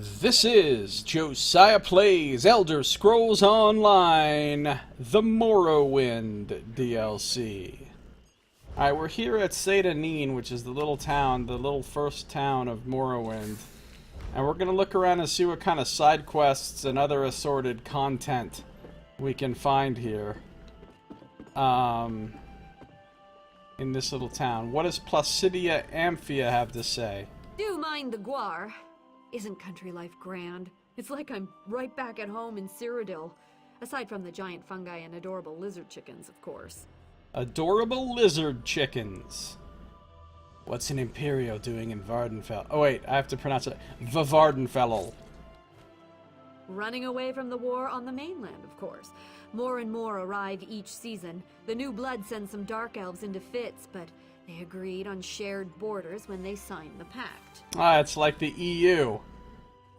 This is Josiah Plays Elder Scrolls Online, the Morrowind DLC. Alright, we're here at ZeniMax, which is the little town, the little first town of Morrowind. And we're going to look around and see what kind of side quests and other assorted content we can find here. In this little town. What does Placidia Amphia have to say? Do mind the guar. Isn't country life grand? It's like I'm right back at home in Cyrodiil. Aside from the giant fungi and adorable lizard chickens, of course. Adorable lizard chickens. What's an Imperial doing in Vardenfell? Oh wait, I have to pronounce it. Vardenfell. Running away from the war on the mainland, of course. More and more arrive each season. The new blood sends some dark elves into fits, but they agreed on shared borders when they signed the pact. Ah, it's like the EU.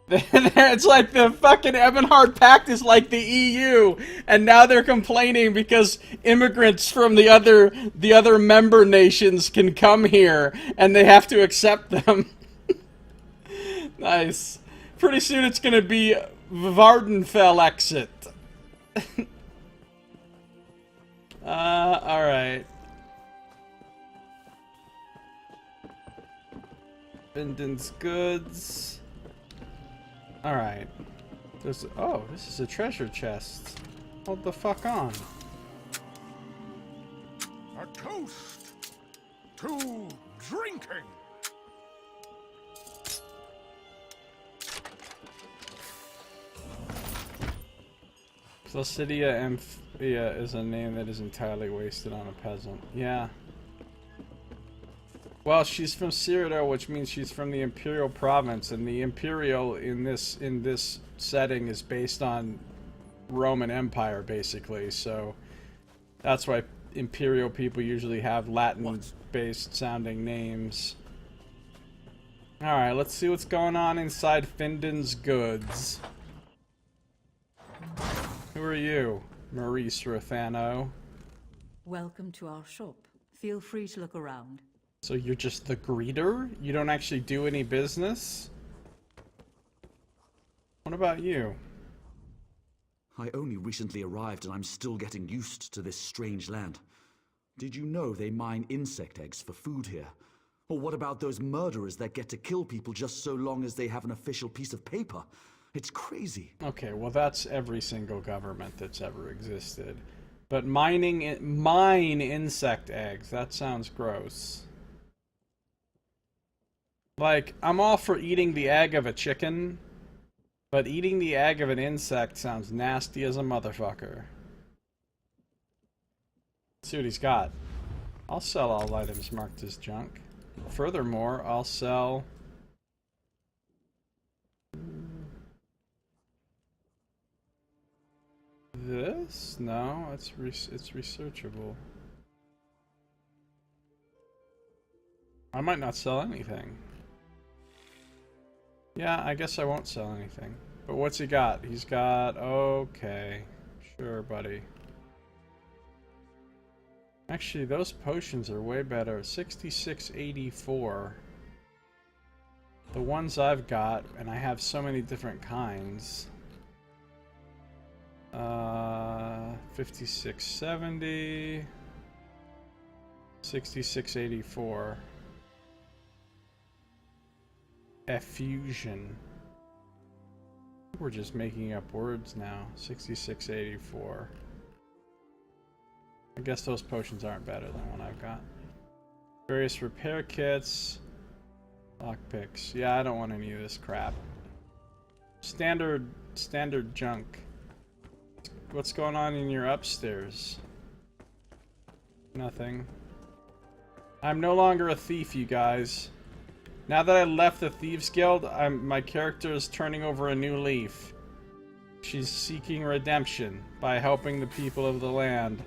It's like the fucking Ebonheart Pact is like the EU, and now they're complaining because immigrants from the other member nations can come here, and they have to accept them. Nice. Pretty soon it's gonna be Vardenfell exit. Alright. Vinden's goods. Alright. Oh, this is a treasure chest. Hold the fuck on. A toast to drinking. Placidia Amphia is a name that is entirely wasted on a peasant. Yeah. Well, she's from Cyrodiil, which means she's from the Imperial province, and the Imperial in this setting is based on Roman Empire, basically. So that's why Imperial people usually have Latin-based sounding names. All right, let's see what's going on inside Finden's goods. Who are you, Maurice Rothano? Welcome to our shop. Feel free to look around. So you're just the greeter? You don't actually do any business? What about you? I only recently arrived and I'm still getting used to this strange land. Did you know they mine insect eggs for food here? Or what about those murderers that get to kill people just so long as they have an official piece of paper? It's crazy. Okay, well that's every single government that's ever existed. But mine insect eggs, that sounds gross. Like, I'm all for eating the egg of a chicken, but eating the egg of an insect sounds nasty as a motherfucker. Let's see what he's got. I'll sell all items marked as junk. Furthermore, I'll sell... this? No, it's researchable. I might not sell anything. Yeah, I guess I won't sell anything. But what's he got? He's got... okay. Sure, buddy. Actually, those potions are way better. 6684. The ones I've got, and I have so many different kinds. 5670. 6684. Effusion. We're just making up words now. 6684. I guess those potions aren't better than what I've got. Various repair kits. Lockpicks. Yeah, I don't want any of this crap. Standard junk. What's going on in your upstairs? Nothing. I'm no longer a thief, you guys. Now that I left the Thieves Guild, my character is turning over a new leaf. She's seeking redemption by helping the people of the land.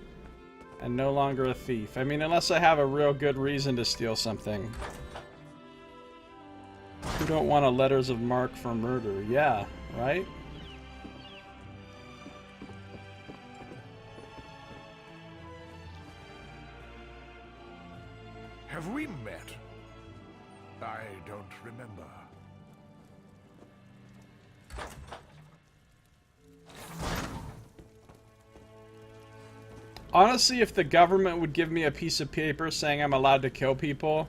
And no longer a thief. I mean, unless I have a real good reason to steal something. Who don't want a letters of marque for murder? Yeah, right? Have we met? I don't remember. Honestly, if the government would give me a piece of paper saying I'm allowed to kill people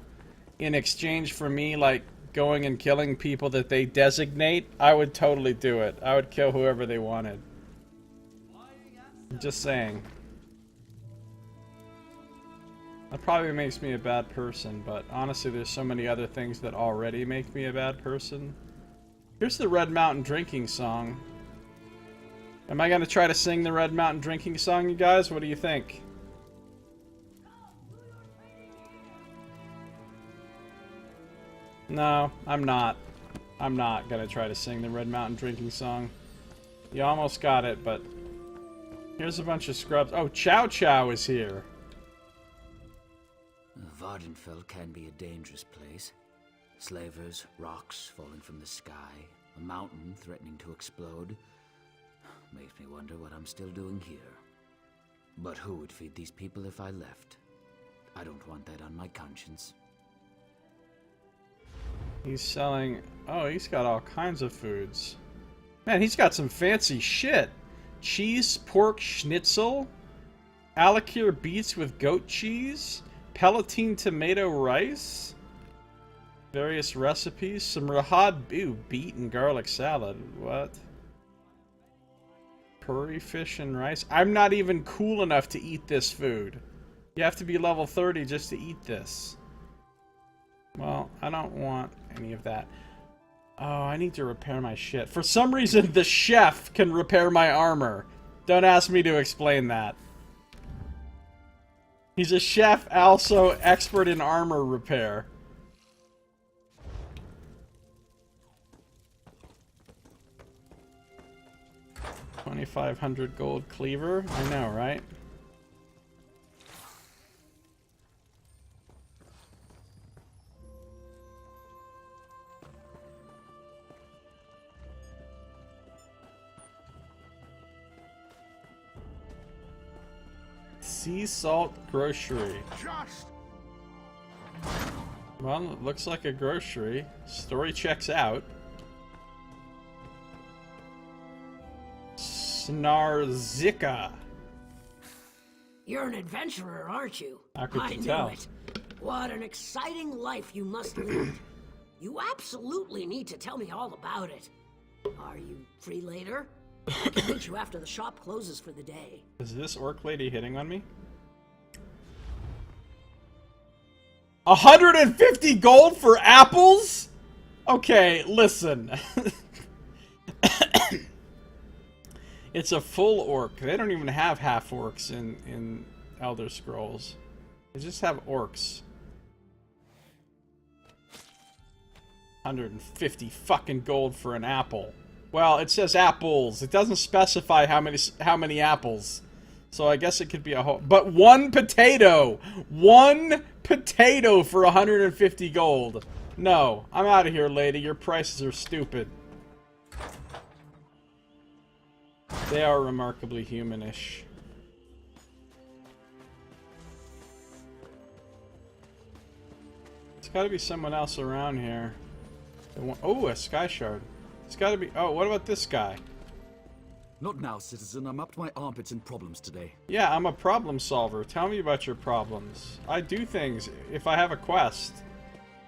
in exchange for me, like, going and killing people that they designate, I would totally do it. I would kill whoever they wanted. I'm just saying. That probably makes me a bad person, but honestly, there's so many other things that already make me a bad person. Here's the Red Mountain drinking song. Am I gonna try to sing the Red Mountain drinking song, you guys? What do you think? No, I'm not. I'm not gonna try to sing the Red Mountain drinking song. You almost got it, but... Here's a bunch of scrubs. Oh, Chow Chow is here. Vardenfell can be a dangerous place. Slavers, rocks falling from the sky, a mountain threatening to explode. Makes me wonder what I'm still doing here. But who would feed these people if I left? I don't want that on my conscience. He's selling... Oh, he's got all kinds of foods. Man, he's got some fancy shit. Cheese, pork, schnitzel, Alakir beets with goat cheese, Palatine tomato rice, various recipes, some Rahad beet and garlic salad. What? Curry fish and rice. I'm not even cool enough to eat this food. You have to be level 30 just to eat this. Well, I don't want any of that. Oh, I need to repair my shit. For some reason, the chef can repair my armor. Don't ask me to explain that. He's a chef, also expert in armor repair. $2,500 gold cleaver. I know, right? Sea salt grocery. Well, it looks like a grocery. Story checks out. Snarzika. You're an adventurer, aren't you? How could I you knew tell? it. What an exciting life you must lead. You absolutely need to tell me all about it. Are you free later? I can meet you after the shop closes for the day. Is this orc lady hitting on me? 150 gold for apples? Okay, listen. It's a full orc. They don't even have half orcs in Elder Scrolls. They just have orcs. 150 fucking gold for an apple. Well, it says apples. It doesn't specify how many apples. So I guess it could be a whole... But one potato! One potato for 150 gold. No, I'm out of here, lady. Your prices are stupid. They are remarkably humanish. There's gotta be someone else around here. Oh, a sky shard. It's gotta be... Oh, what about this guy? Not now, citizen. I'm up to my armpits in problems today. Yeah, I'm a problem solver. Tell me about your problems. I do things if I have a quest.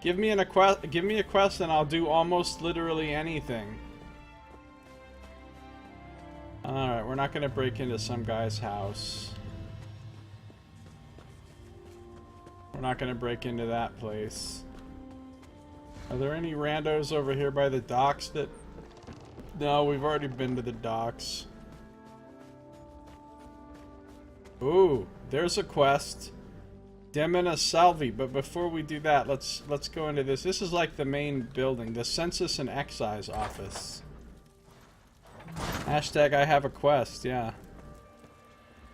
Give me a quest and I'll do almost literally anything. Alright, we're not gonna break into some guy's house. We're not gonna break into that place. Are there any randos over here by the docks that... No, we've already been to the docks. Ooh, there's a quest. Demina Salvi, but before we do that, let's go into this. This is like the main building, the Census and Excise office. Hashtag I have a quest, yeah.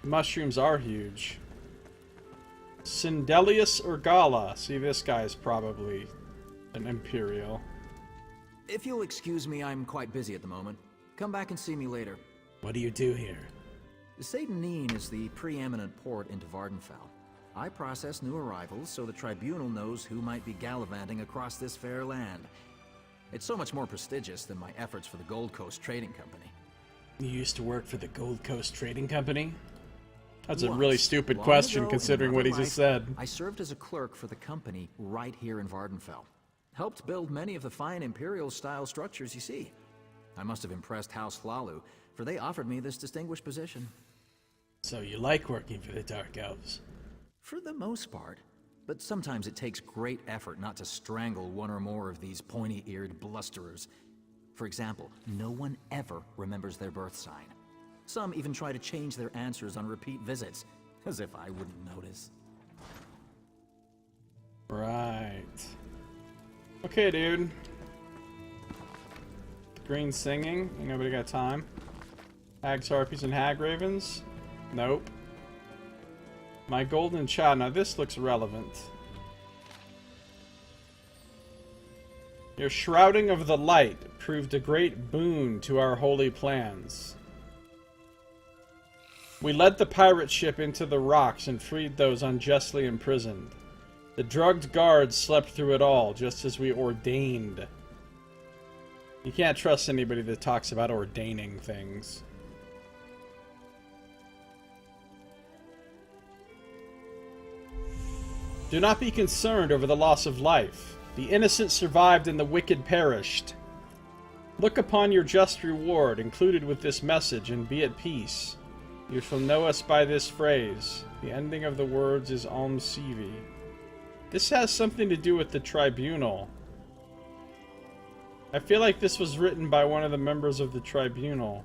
Mushrooms are huge. Sindelius Urgala. See, this guy's probably an Imperial. If you'll excuse me, I'm quite busy at the moment. Come back and see me later. What do you do here? Satan is the preeminent port into Vardenfell. I process new arrivals so the Tribunal knows who might be gallivanting across this fair land. It's so much more prestigious than my efforts for the Gold Coast Trading Company. You used to work for the Gold Coast Trading Company? That's a really stupid question considering what he just said. I served as a clerk for the company right here in Vardenfell. Helped build many of the fine Imperial-style structures you see. I must have impressed House Hlalu, for they offered me this distinguished position. So you like working for the Dark Elves? For the most part. But sometimes it takes great effort not to strangle one or more of these pointy-eared blusterers. For example, no one ever remembers their birth sign. Some even try to change their answers on repeat visits, as if I wouldn't notice. Right. Okay, dude. Green singing. Ain't nobody got time. Hags, harpies, and hag ravens. Nope. My golden child. Now this looks relevant. Your shrouding of the light proved a great boon to our holy plans. We led the pirate ship into the rocks and freed those unjustly imprisoned. The drugged guards slept through it all, just as we ordained. You can't trust anybody that talks about ordaining things. Do not be concerned over the loss of life. The innocent survived and the wicked perished. Look upon your just reward included with this message and be at peace. You shall know us by this phrase. The ending of the words is Om Sivi. This has something to do with the tribunal. I feel like this was written by one of the members of the tribunal.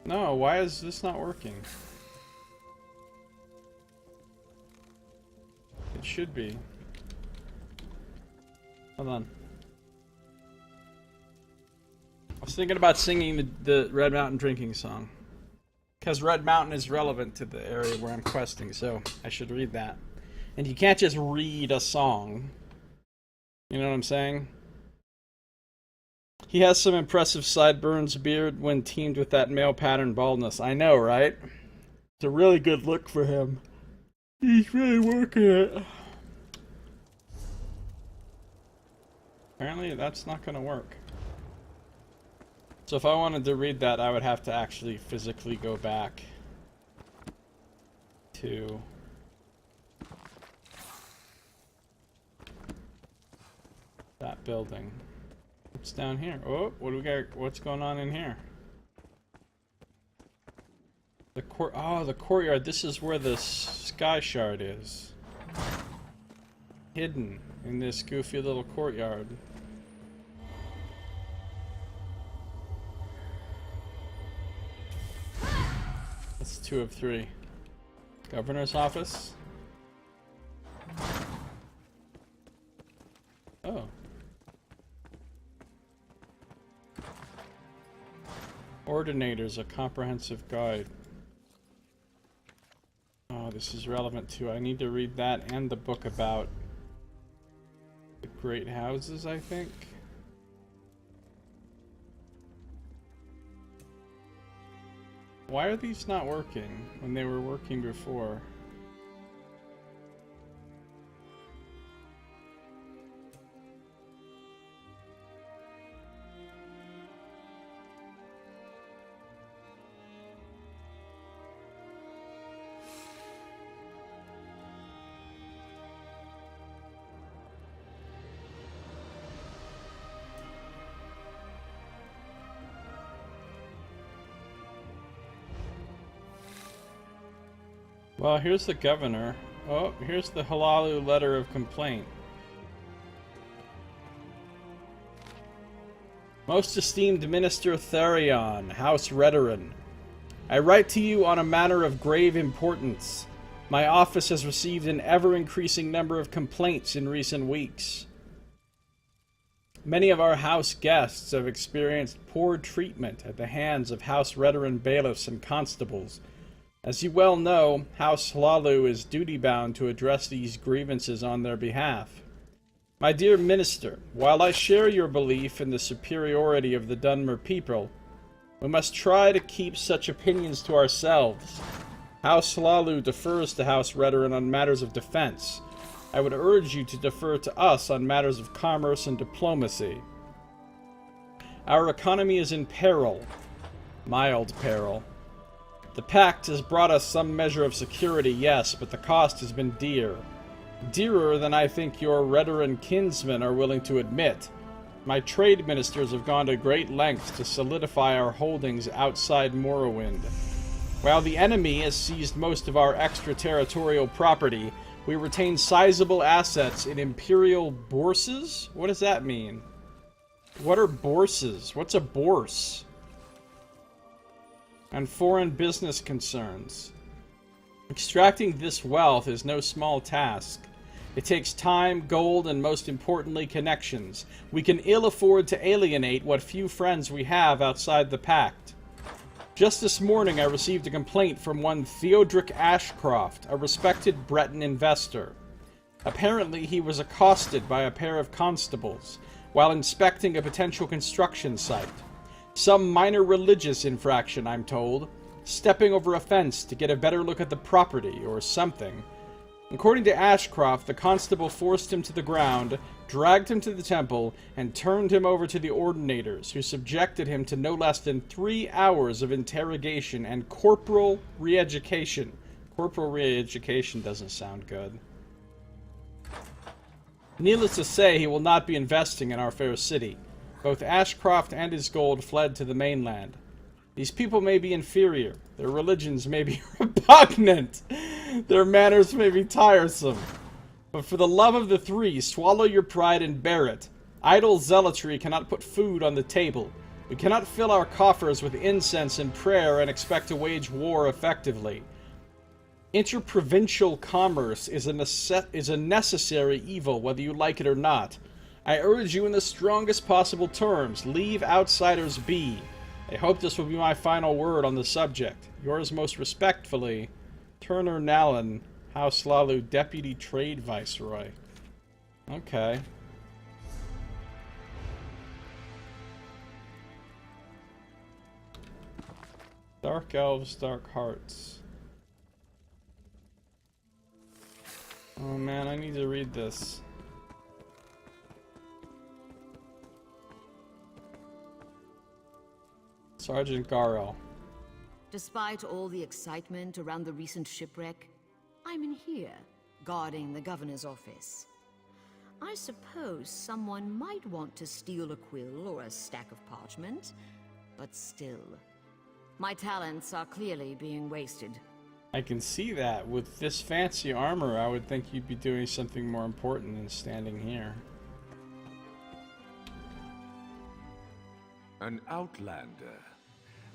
No, why is this not working? It should be. Hold on. I was thinking about singing the Red Mountain drinking song. Because Red Mountain is relevant to the area where I'm questing, so I should read that. And you can't just read a song. You know what I'm saying? He has some impressive sideburns beard when teamed with that male pattern baldness. I know, right? It's a really good look for him. He's really working it. Apparently that's not going to work. So if I wanted to read that, I would have to actually physically go back to that building. What's down here? Oh, what do we got? What's going on in here? The courtyard. This is where the sky shard is. Hidden in this goofy little courtyard. That's 2 of 3. Governor's office. Oh. Ordinators, a comprehensive guide. Oh, this is relevant too. I need to read that and the book about the great houses, I think. Why are these not working when they were working before? Well, here's the governor. Oh, here's the Hlalu letter of complaint. Most esteemed Minister Therion, House Redoran, I write to you on a matter of grave importance. My office has received an ever-increasing number of complaints in recent weeks. Many of our house guests have experienced poor treatment at the hands of House Redoran bailiffs and constables. As you well know, House Hlalu is duty-bound to address these grievances on their behalf. My dear Minister, while I share your belief in the superiority of the Dunmer people, we must try to keep such opinions to ourselves. House Lalu defers to House Redoran on matters of defense. I would urge you to defer to us on matters of commerce and diplomacy. Our economy is in peril. Mild peril. The Pact has brought us some measure of security, yes, but the cost has been dear. Dearer than I think your Redoran kinsmen are willing to admit. My trade ministers have gone to great lengths to solidify our holdings outside Morrowind. While the enemy has seized most of our extraterritorial property, we retain sizable assets in Imperial bourses? What does that mean? What are bourses? What's a bourse? And foreign business concerns. Extracting this wealth is no small task. It takes time, gold, and most importantly, connections. We can ill afford to alienate what few friends we have outside the Pact. Just this morning I received a complaint from one Theodric Ashcroft, a respected Breton investor. Apparently he was accosted by a pair of constables while inspecting a potential construction site. Some minor religious infraction, I'm told. Stepping over a fence to get a better look at the property, or something. According to Ashcroft, the constable forced him to the ground, dragged him to the temple, and turned him over to the Ordinators, who subjected him to no less than 3 hours of interrogation and corporal re-education. Corporal re-education doesn't sound good. Needless to say, he will not be investing in our fair city. Both Ashcroft and his gold fled to the mainland. These people may be inferior, their religions may be repugnant, their manners may be tiresome. But for the love of the three, swallow your pride and bear it. Idle zealotry cannot put food on the table. We cannot fill our coffers with incense and prayer and expect to wage war effectively. Interprovincial commerce is a necessary evil, whether you like it or not. I urge you in the strongest possible terms, leave outsiders be. I hope this will be my final word on the subject. Yours most respectfully, Turner Nallen, House Lalu Deputy Trade Viceroy. Okay. Dark Elves, Dark Hearts. Oh man, I need to read this. Sergeant Garel. Despite all the excitement around the recent shipwreck, I'm in here, guarding the governor's office. I suppose someone might want to steal a quill or a stack of parchment, but still, my talents are clearly being wasted. I can see that. With this fancy armor, I would think you'd be doing something more important than standing here. An outlander.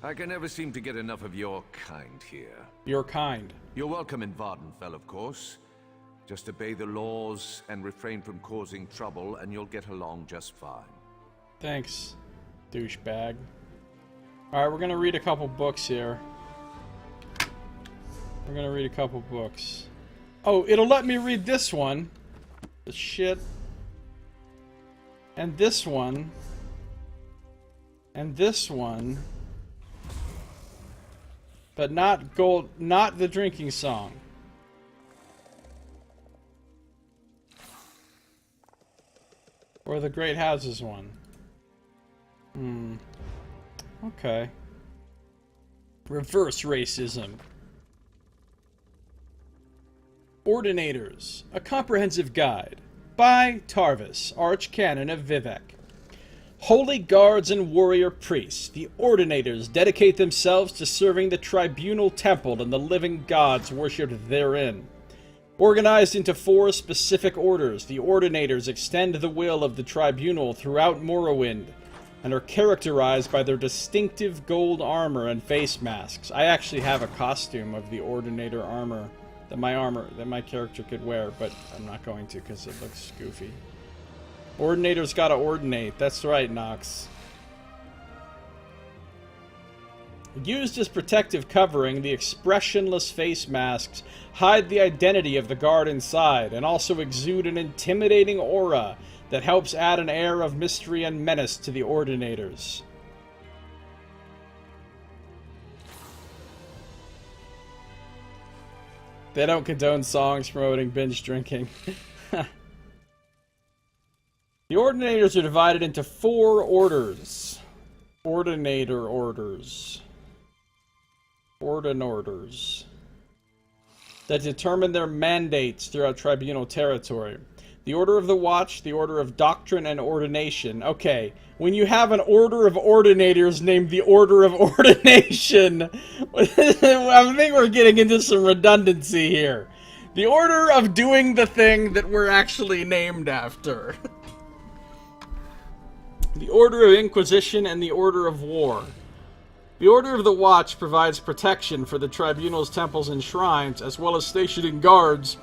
I can never seem to get enough of your kind here. Your kind. You're welcome in Vardenfell, of course. Just obey the laws and refrain from causing trouble, and you'll get along just fine. Thanks, douchebag. Alright, we're gonna read a couple books here. We're gonna read a couple books. Oh, it'll let me read this one. The shit. And this one. And this one. But not gold, not the drinking song. Or the Great Houses one. Okay. Reverse racism. Ordinators, a comprehensive guide. By Tarvis, Archcanon of Vivec. Holy guards and warrior priests, the Ordinators dedicate themselves to serving the tribunal temple and the living gods worshipped therein. Organized into 4 specific orders, the Ordinators extend the will of the tribunal throughout Morrowind, and are characterized by their distinctive gold armor and face masks. I actually have a costume of the Ordinator armor that my character could wear, but I'm not going to because it looks goofy. Ordinator's gotta ordinate. That's right, Nox. Used as protective covering, the expressionless face masks hide the identity of the guard inside, and also exude an intimidating aura that helps add an air of mystery and menace to the Ordinators. They don't condone songs promoting binge drinking. The Ordinators are divided into 4 orders. Ordinator orders. Ordinators. That determine their mandates throughout tribunal territory. The Order of the Watch, the Order of Doctrine and Ordination. Okay, when you have an Order of Ordinators named the Order of Ordination, I think we're getting into some redundancy here. The Order of doing the thing that we're actually named after. The Order of Inquisition and the Order of War. The Order of the Watch provides protection for the tribunal's temples and shrines, as well as stationing guards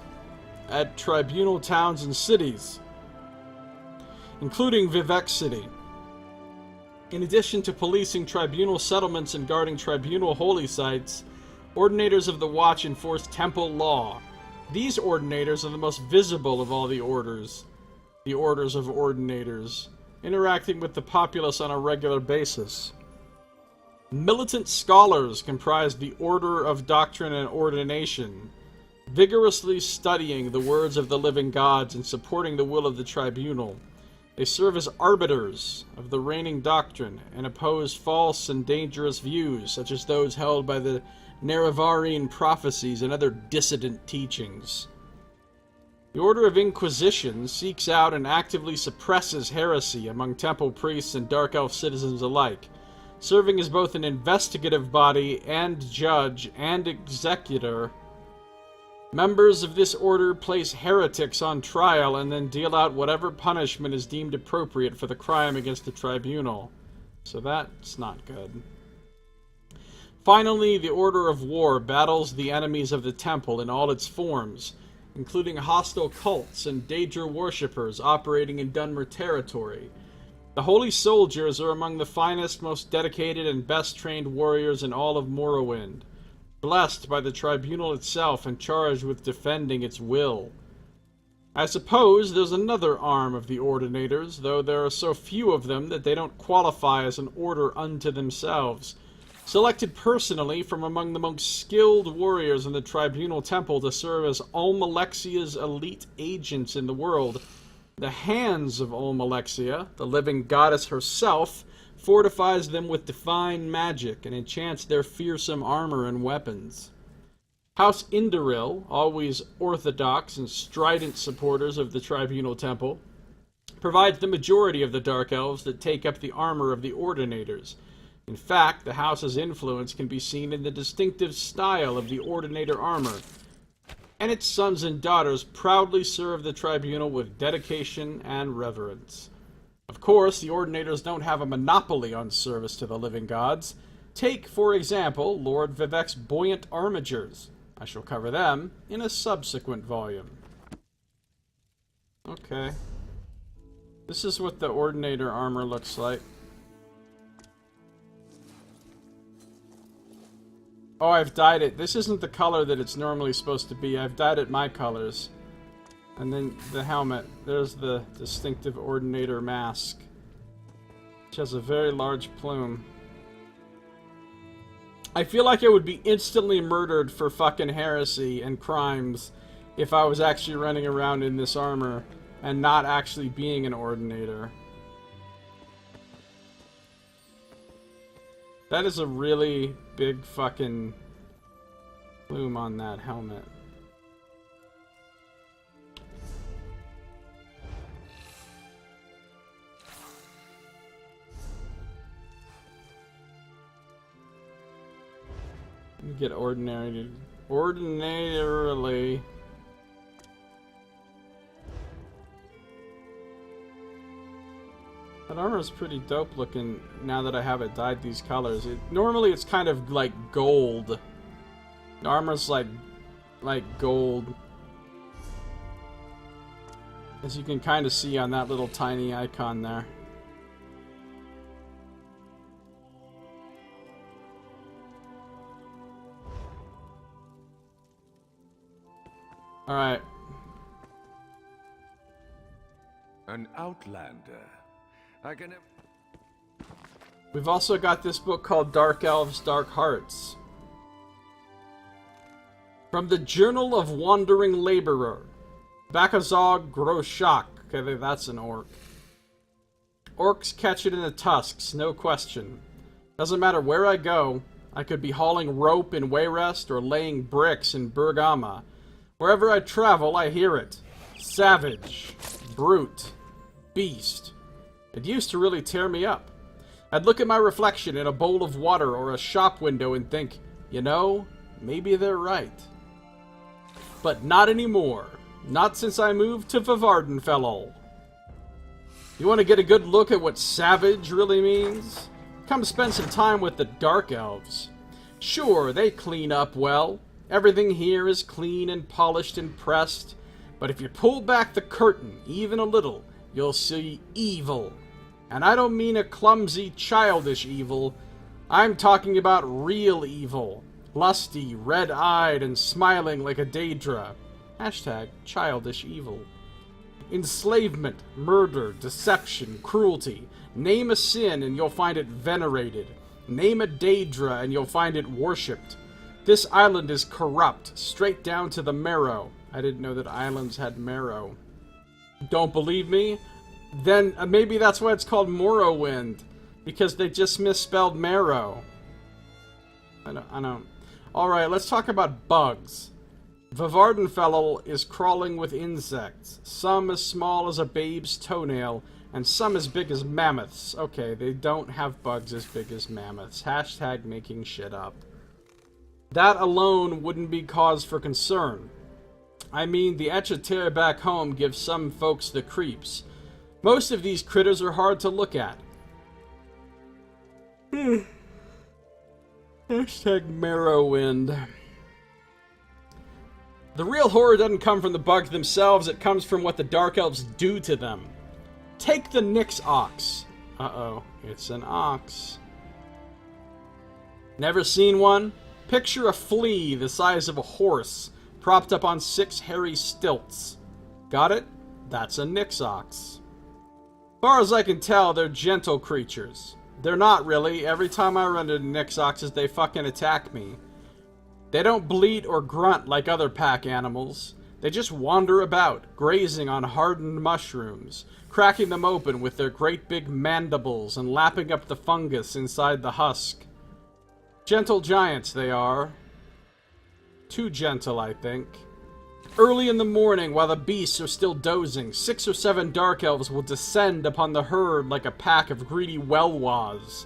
at tribunal towns and cities, including Vivec City. In addition to policing tribunal settlements and guarding tribunal holy sites, Ordinators of the Watch enforce temple law. These Ordinators are the most visible of all the orders of Ordinators, interacting with the populace on a regular basis. Militant scholars comprise the Order of Doctrine and Ordination, vigorously studying the words of the living gods and supporting the will of the tribunal. They serve as arbiters of the reigning doctrine and oppose false and dangerous views, such as those held by the Nerevarine prophecies and other dissident teachings. The Order of Inquisition seeks out and actively suppresses heresy among temple priests and Dark Elf citizens alike, serving as both an investigative body and judge and executor. Members of this order place heretics on trial and then deal out whatever punishment is deemed appropriate for the crime against the tribunal. So that's not good. Finally, the Order of War battles the enemies of the temple in all its forms, including hostile cults and Daedra worshippers operating in Dunmer territory. The Holy Soldiers are among the finest, most dedicated, and best-trained warriors in all of Morrowind, blessed by the tribunal itself and charged with defending its will. I suppose there's another arm of the Ordinators, though there are so few of them that they don't qualify as an order unto themselves, selected personally from among the most skilled warriors in the tribunal temple to serve as Almalexia's elite agents in the world. The hands of Almalexia, the living goddess herself, fortifies them with divine magic and enchants their fearsome armor and weapons. House Indoril, always orthodox and strident supporters of the tribunal temple, provides the majority of the Dark Elves that take up the armor of the Ordinators. In fact, the house's influence can be seen in the distinctive style of the Ordinator armor, and its sons and daughters proudly serve the tribunal with dedication and reverence. Of course, the Ordinators don't have a monopoly on service to the living gods. Take, for example, Lord Vivec's buoyant armigers. I shall cover them in a subsequent volume. Okay. This is what the Ordinator armor looks like. Oh, I've dyed it. This isn't the color that it's normally supposed to be. I've dyed it my colors. And then the helmet. There's the distinctive Ordinator mask, which has a very large plume. I feel like I would be instantly murdered for fucking heresy and crimes if I was actually running around in this armor and not actually being an Ordinator. That is a really big fucking plume on that helmet. Let me get ordinarily. That armor is pretty dope looking now that I have it dyed these colors. Normally it's kind of like gold. The armor's like gold. As you can kind of see on that little tiny icon there. Alright. An outlander. I can... We've also got this book called Dark Elves, Dark Hearts. From the Journal of Wandering Laborer. Bakazog Groshak. Okay, that's an orc. Orcs catch it in the tusks, no question. Doesn't matter where I go, I could be hauling rope in Wayrest or laying bricks in Bergama. Wherever I travel, I hear it. Savage. Brute. Beast. It used to really tear me up. I'd look at my reflection in a bowl of water or a shop window and think, you know, maybe they're right. But not anymore. Not since I moved to Vvardenfell. You want to get a good look at what savage really means? Come spend some time with the Dark Elves. Sure, they clean up well. Everything here is clean and polished and pressed. But if you pull back the curtain even a little, you'll see evil. And I don't mean a clumsy, childish evil. I'm talking about real evil. Lusty, red-eyed, and smiling like a Daedra. Hashtag childish evil. Enslavement, murder, deception, cruelty. Name a sin and you'll find it venerated. Name a Daedra and you'll find it worshipped. This island is corrupt, straight down to the marrow. I didn't know that islands had marrow. Don't believe me? Then maybe that's why it's called Morrowind. Because they just misspelled marrow. I don't. Alright, let's talk about bugs. Vvardenfell is crawling with insects. Some as small as a babe's toenail, and some as big as mammoths. Okay, they don't have bugs as big as mammoths. Hashtag making shit up. That alone wouldn't be cause for concern. I mean, the Etchater back home gives some folks the creeps. Most of these critters are hard to look at. Hashtag Morrowind. The real horror doesn't come from the bugs themselves, it comes from what the Dark Elves do to them. Take the Nyx Ox. Uh-oh, it's an ox. Never seen one? Picture a flea the size of a horse, propped up on 6 hairy stilts. Got it? That's a Nyx Ox. Far as I can tell, they're gentle creatures. They're not really. Every time I run into Nyx Oxes, they fucking attack me. They don't bleat or grunt like other pack animals. They just wander about, grazing on hardened mushrooms, cracking them open with their great big mandibles and lapping up the fungus inside the husk. Gentle giants they are. Too gentle, I think. Early in the morning, while the beasts are still dozing, 6 or 7 Dark Elves will descend upon the herd like a pack of greedy Welwas.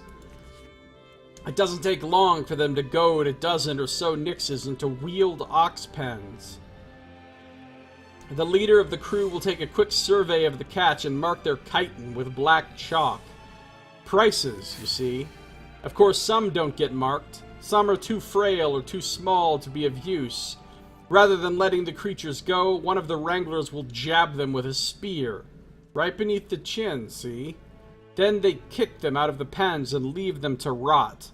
It doesn't take long for them to goad a dozen or so Nyxes into wheeled ox pens. The leader of the crew will take a quick survey of the catch and mark their chitin with black chalk. Prices, you see. Of course, some don't get marked. Some are too frail or too small to be of use. Rather than letting the creatures go, one of the wranglers will jab them with a spear. Right beneath the chin, see? Then they kick them out of the pens and leave them to rot.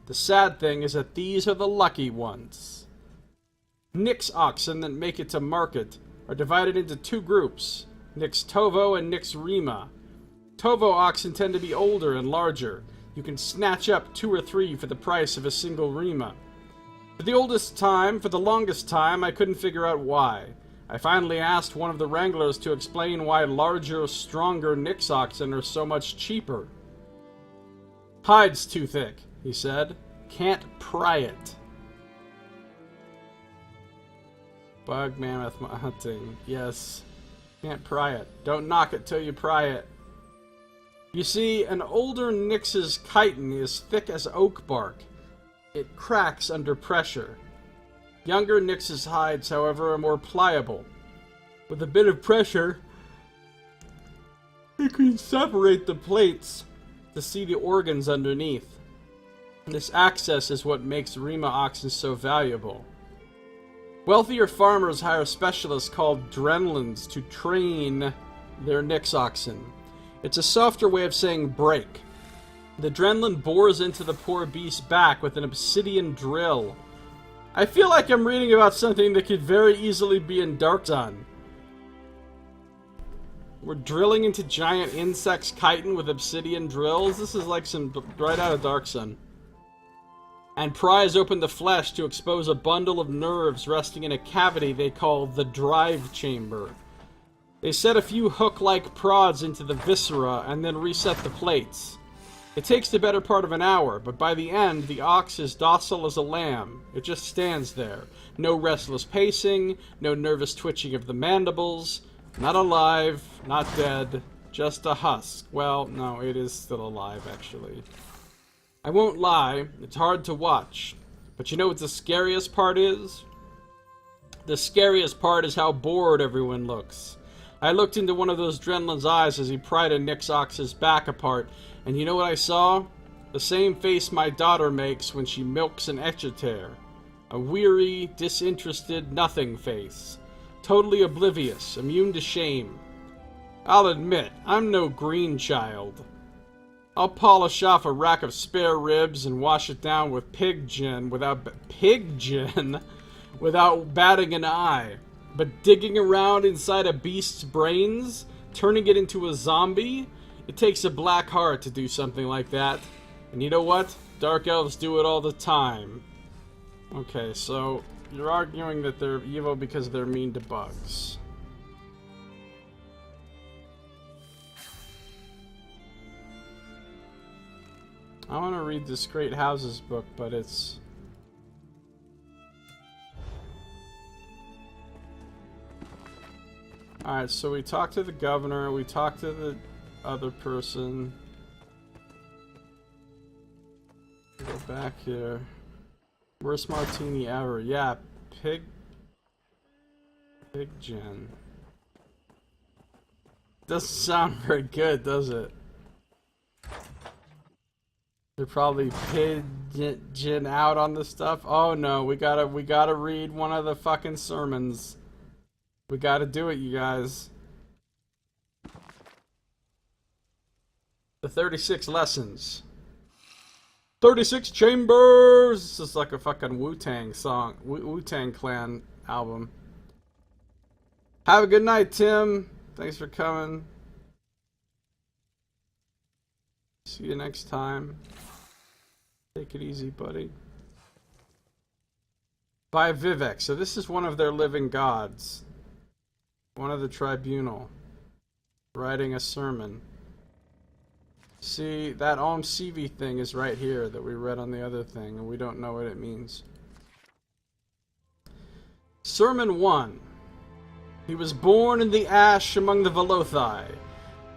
The sad thing is that these are the lucky ones. Nyx oxen that make it to market are divided into 2 groups, Nyx Tovo and Nyx Rima. Tovo oxen tend to be older and larger. You can snatch up 2 or 3 for the price of a single Rima. For the longest time, I couldn't figure out why. I finally asked one of the wranglers to explain why larger, stronger Nyx oxen are so much cheaper. Hide's too thick, he said. Can't pry it. Bug mammoth hunting. Yes. Can't pry it. Don't knock it till you pry it. You see, an older Nyx's chitin is thick as oak bark. It cracks under pressure. Younger Nyx's hides, however, are more pliable. With a bit of pressure, you can separate the plates to see the organs underneath. This access is what makes Rima oxen so valuable. Wealthier farmers hire specialists called drenlins to train their Nyx oxen. It's a softer way of saying break. The drenlin bores into the poor beast's back with an obsidian drill. I feel like I'm reading about something that could very easily be in Dark Sun. We're drilling into giant insects chitin with obsidian drills? This is like some right out of Dark Sun. and pries open the flesh to expose a bundle of nerves resting in a cavity they call the drive chamber. They set a few hook-like prods into the viscera and then reset the plates. It takes the better part of an hour, but by the end, the ox is docile as a lamb. It just stands there. No restless pacing, no nervous twitching of the mandibles. Not alive, not dead, just a husk. Well, no, it is still alive, actually. I won't lie, it's hard to watch. But you know what the scariest part is? The scariest part is how bored everyone looks. I looked into one of those Drenlin's eyes as he pried a Nyx ox's back apart, and you know what I saw? The same face my daughter makes when she milks an Echeter. A weary, disinterested nothing face. Totally oblivious, immune to shame. I'll admit, I'm no green child. I'll polish off a rack of spare ribs and wash it down with pig gin without batting an eye. But digging around inside a beast's brains, turning it into a zombie, it takes a black heart to do something like that. And you know what? Dark elves do it all the time. Okay, so you're arguing that they're evil because they're mean to bugs. I want to read this Great Houses book, but it's... Alright, so we talked to the governor, we talked to the other person. Go back here. Worst martini ever. Yeah, pig gin. Doesn't sound very good, does it? They're probably pigeon out on this stuff. Oh no, we gotta read one of the fucking sermons. We gotta do it, you guys. The 36 lessons. 36 chambers! This is like a fucking Wu-Tang song. Wu-Tang Clan album. Have a good night, Tim. Thanks for coming. See you next time. Take it easy, buddy. By Vivek. So this is one of their living gods. One of the tribunal. Writing a sermon. See, that Om Sivi thing is right here that we read on the other thing, and we don't know what it means. Sermon 1. He was born in the ash among the Velothi,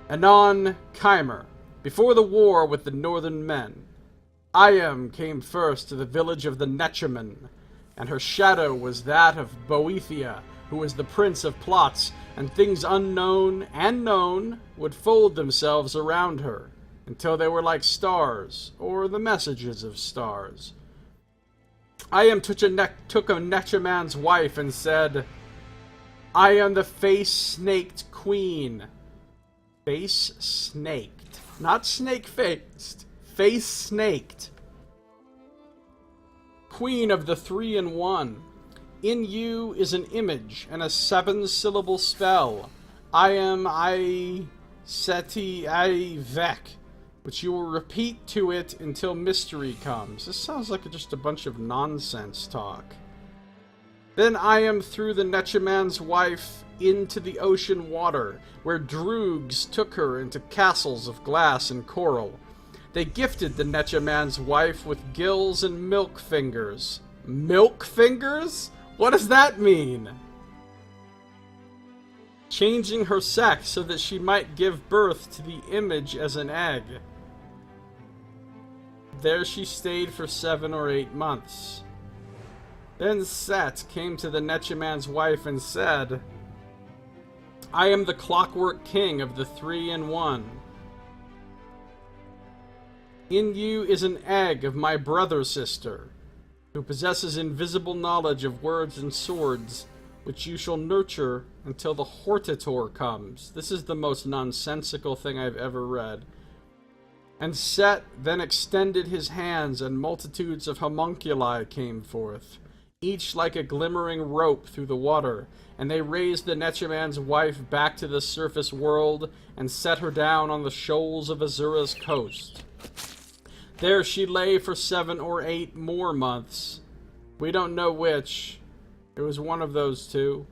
anon Chimer, before the war with the northern men. Iam came first to the village of the Nechaman, and her shadow was that of Boethia, who was the prince of plots, and things unknown and known would fold themselves around her, until they were like stars, or the messages of stars. Iam took a Nechaman's wife and said, I am the face-snaked queen. Face-snaked. Not snake-faced. Face-snaked. Queen of the 3-in-1. In you is an image and a 7-syllable spell. I am Seti Vek, which you will repeat to it until mystery comes. This sounds like just a bunch of nonsense talk. Then Iam threw the Nechaman's wife into the ocean water, where droogs took her into castles of glass and coral. They gifted the Nechaman's wife with gills and milk fingers. Milk fingers? What does that mean? Changing her sex so that she might give birth to the image as an egg. There she stayed for 7 or 8 months. Then Set came to the Nechaman's wife and said, I am the clockwork king of the 3-in-1. In you is an egg of my brother-sister, who possesses invisible knowledge of words and swords, which you shall nurture until the Hortator comes. This is the most nonsensical thing I've ever read. And Set then extended his hands, and multitudes of homunculi came forth, each like a glimmering rope through the water, and they raised the Nechaman's wife back to the surface world, and set her down on the shoals of Azura's coast. There she lay for 7 or 8 more months. We don't know which. It was one of those two.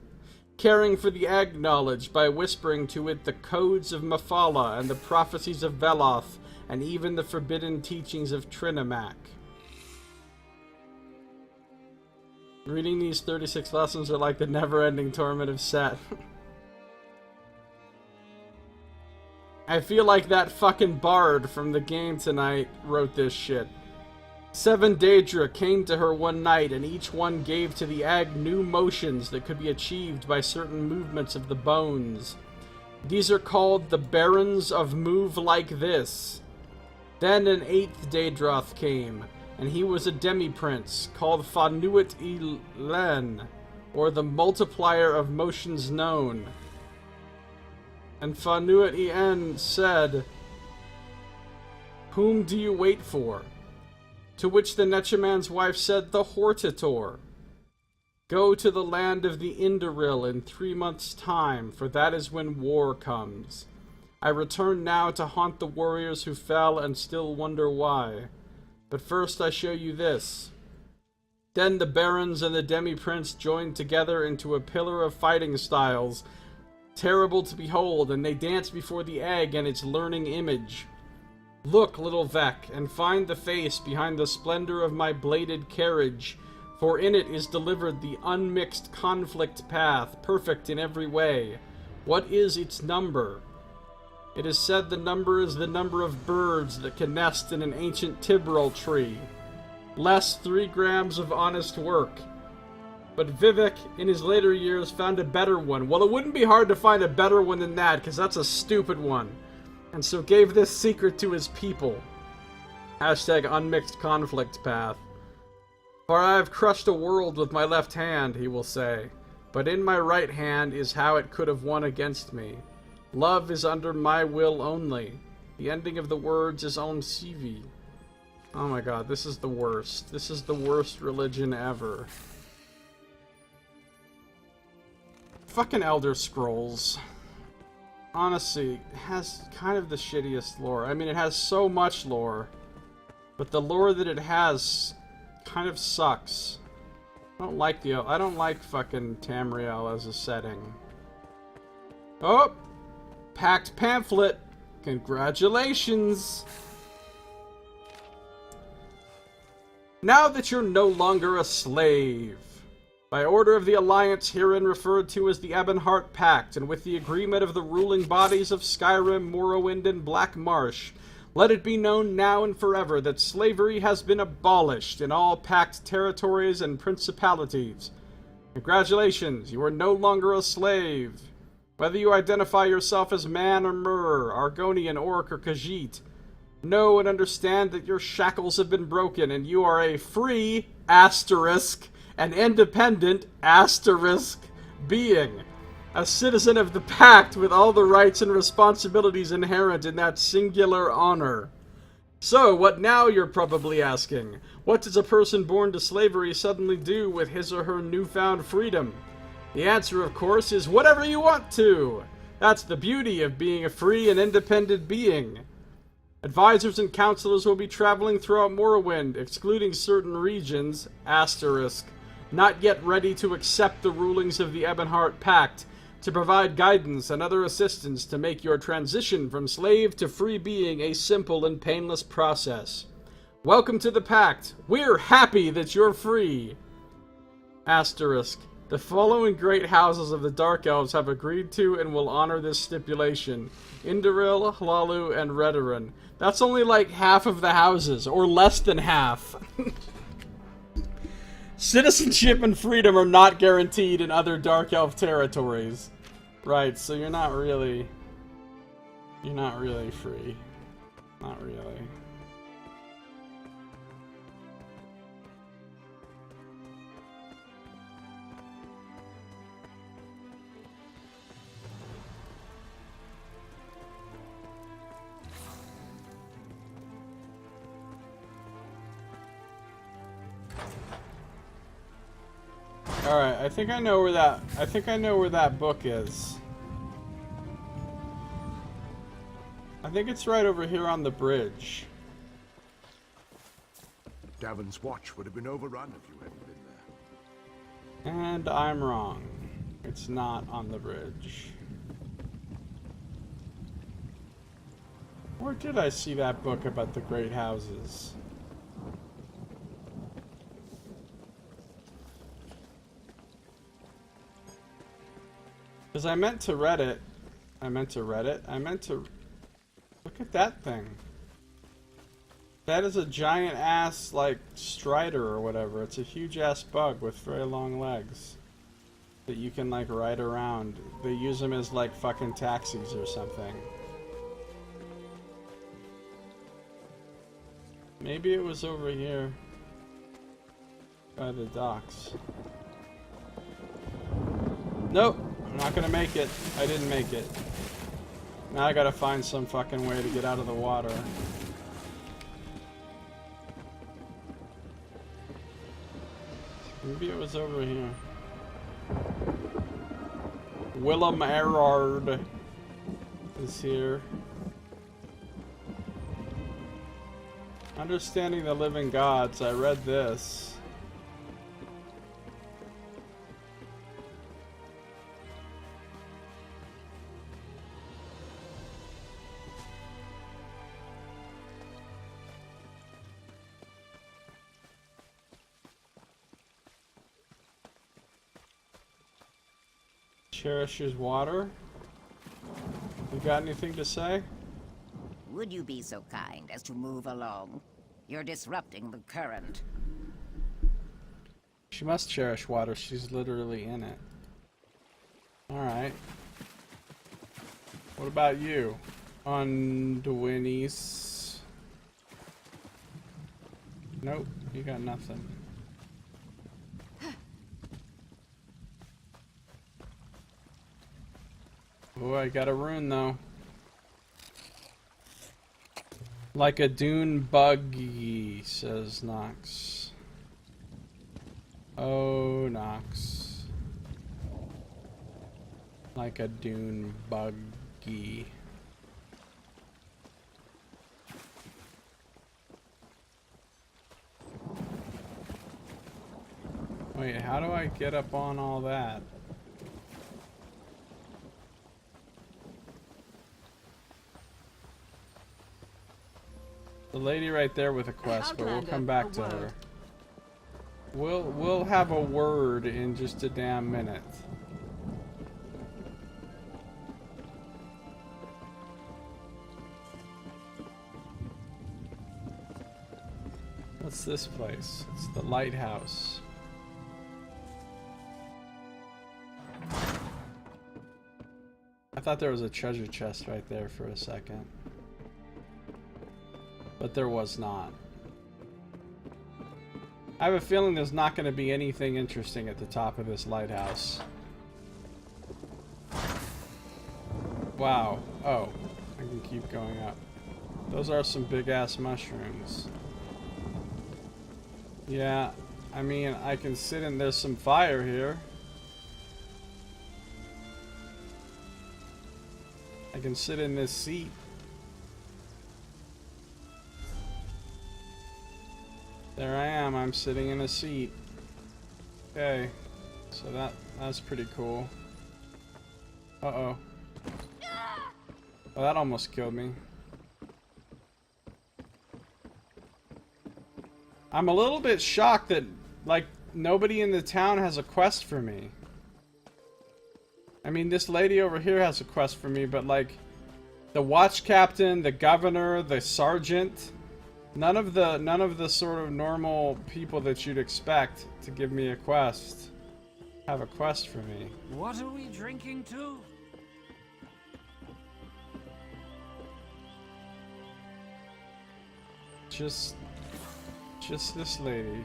Caring for the egg knowledge by whispering to it the codes of Mephala and the prophecies of Veloth and even the forbidden teachings of Trinimac. Reading these 36 lessons are like the never-ending torment of Set. I feel like that fucking bard from the game tonight wrote this shit. 7 Daedra came to her one night, and each one gave to the egg new motions that could be achieved by certain movements of the bones. These are called the Barons of Move Like This. Then an 8th Daedroth came, and he was a demi-prince called Fanuit Ilen, or the Multiplier of Motions Known. And Fanuit Ilen said, "Whom do you wait for?" To which the Nechaman's wife said, "The Hortator. Go to the land of the Indoril in 3 months' time, for that is when war comes. I return now to haunt the warriors who fell and still wonder why. But first I show you this." Then the barons and the demi-prince joined together into a pillar of fighting styles, terrible to behold, and they dance before the egg and its learning image. Look, little Vec, and find the face behind the splendor of my bladed carriage, for in it is delivered the unmixed conflict path, perfect in every way. What is its number? It is said the number is the number of birds that can nest in an ancient Tibril tree. Less 3 grams of honest work. But Vivek, in his later years, found a better one. Well, it wouldn't be hard to find a better one than that, because that's a stupid one. And so gave this secret to his people. Hashtag unmixed conflict path. For I have crushed a world with my left hand, he will say. But in my right hand is how it could have won against me. Love is under my will only. The ending of the words is on CV. Oh my god, this is the worst. This is the worst religion ever. Fucking Elder Scrolls. Honestly, it has kind of the shittiest lore. I mean, it has so much lore, but the lore that it has kind of sucks. I don't like fucking Tamriel as a setting. Oh! Packed pamphlet! Congratulations! Now that you're no longer a slave. By order of the Alliance, herein referred to as the Ebonheart Pact, and with the agreement of the ruling bodies of Skyrim, Morrowind, and Black Marsh, let it be known now and forever that slavery has been abolished in all Pact territories and principalities. Congratulations, you are no longer a slave. Whether you identify yourself as man or Mur, Argonian, Orc, or Khajiit, know and understand that your shackles have been broken, and you are a free asterisk an independent asterisk being, a citizen of the Pact with all the rights and responsibilities inherent in that singular honor. So, what now, you're probably asking? What does a person born to slavery suddenly do with his or her newfound freedom? The answer, of course, is whatever you want to! That's the beauty of being a free and independent being. Advisors and counselors will be traveling throughout Morrowind, excluding certain regions, asterisk, not yet ready to accept the rulings of the Ebonheart Pact, to provide guidance and other assistance to make your transition from slave to free being a simple and painless process. Welcome to the Pact. We're happy that you're free. Asterisk. The following great houses of the Dark Elves have agreed to and will honor this stipulation. Indoril, Hlalu, and Redoran. That's only like half of the houses, or less than half. Citizenship and freedom are not guaranteed in other Dark Elf territories. Right, so you're not really free. Not really. Alright, I think I know where that book is. I think it's right over here on the bridge. Davon's watch would have been overrun if you hadn't been there. And I'm wrong. It's not on the bridge. Where did I see that book about the great houses? Because I meant to read it. I meant to look at that thing. That is a giant ass, like, strider or whatever. It's a huge ass bug with very long legs that you can, like, ride around. They use them as, like, fucking taxis or something. Maybe it was over here by the docks. Nope, I'm not gonna make it. I didn't make it. Now I gotta find some fucking way to get out of the water. Maybe it was over here. Willem Erard is here. Understanding the Living Gods, I read this. Cherishes water. You got anything to say? Would you be so kind as to move along? You're disrupting the current. She must cherish water. She's literally in it. Alright. What about you? Unduinis? Nope, you got nothing. Oh, I got a rune though. Like a dune buggy, says Nox. Oh, Nox. Like a dune buggy. Wait, how do I get up on all that? The lady right there with a quest, but we'll come back to her. We'll have a word in just a damn minute. What's this place? It's the lighthouse. I thought there was a treasure chest right there for a second. But there was not. I have a feeling there's not going to be anything interesting at the top of this lighthouse. Wow. Oh, I can keep going up. Those are some big ass mushrooms. Yeah, I mean, I can sit in, there's some fire here. I can sit in this seat. There I am, I'm sitting in a seat. Okay, so that's pretty cool. Uh-oh. Well, that almost killed me. I'm a little bit shocked that, like, nobody in the town has a quest for me. I mean, this lady over here has a quest for me, but, like, the watch captain, the governor, the sergeant... None of the sort of normal people that you'd expect to give me a quest have a quest for me. What are we drinking to? Just this lady.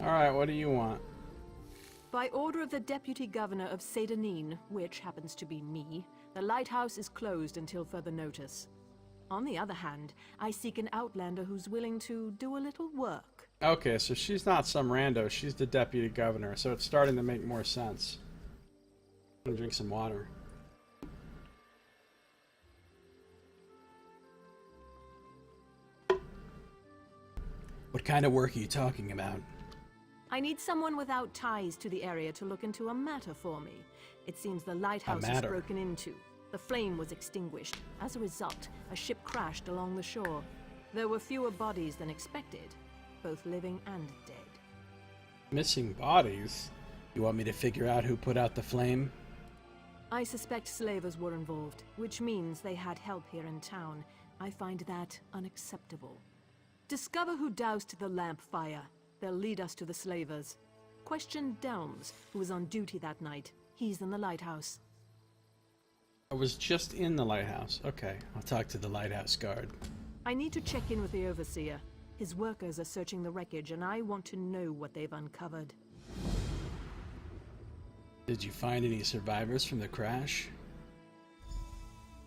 Alright, what do you want? By order of the Deputy Governor of Sedanin, which happens to be me, the lighthouse is closed until further notice. On the other hand, I seek an outlander who's willing to do a little work. Okay, so she's not some rando. She's the deputy governor, so it's starting to make more sense. I'm gonna drink some water. What kind of work are you talking about? I need someone without ties to the area to look into a matter for me. It seems the lighthouse was broken into. The flame was extinguished. As a result, a ship crashed along the shore. There were fewer bodies than expected, both living and dead. Missing bodies? You want me to figure out who put out the flame? I suspect slavers were involved, which means they had help here in town. I find that unacceptable. Discover who doused the lamp fire. They'll lead us to the slavers. Question Delms, who was on duty that night. He's in the lighthouse. I was just in the lighthouse. Okay, I'll talk to the lighthouse guard. I need to check in with the overseer. His workers are searching the wreckage, and I want to know what they've uncovered. Did you find any survivors from the crash?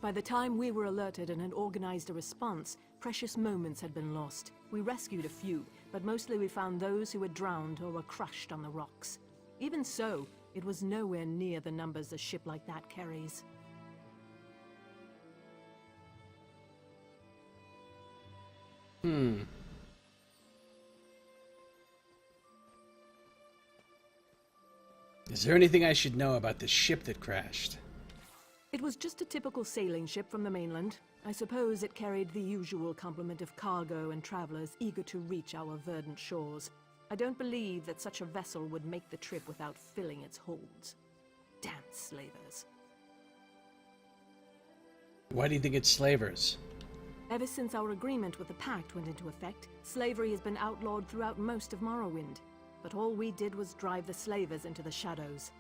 By the time we were alerted and had organized a response, precious moments had been lost. We rescued a few, but mostly we found those who had drowned or were crushed on the rocks. Even so, it was nowhere near the numbers a ship like that carries. Is there anything I should know about the ship that crashed? It was just a typical sailing ship from the mainland. I suppose it carried the usual complement of cargo and travelers eager to reach our verdant shores. I don't believe that such a vessel would make the trip without filling its holds. Damn slavers. Why do you think it's slavers? Ever since our agreement with the Pact went into effect, slavery has been outlawed throughout most of Morrowind. But all we did was drive the slavers into the shadows.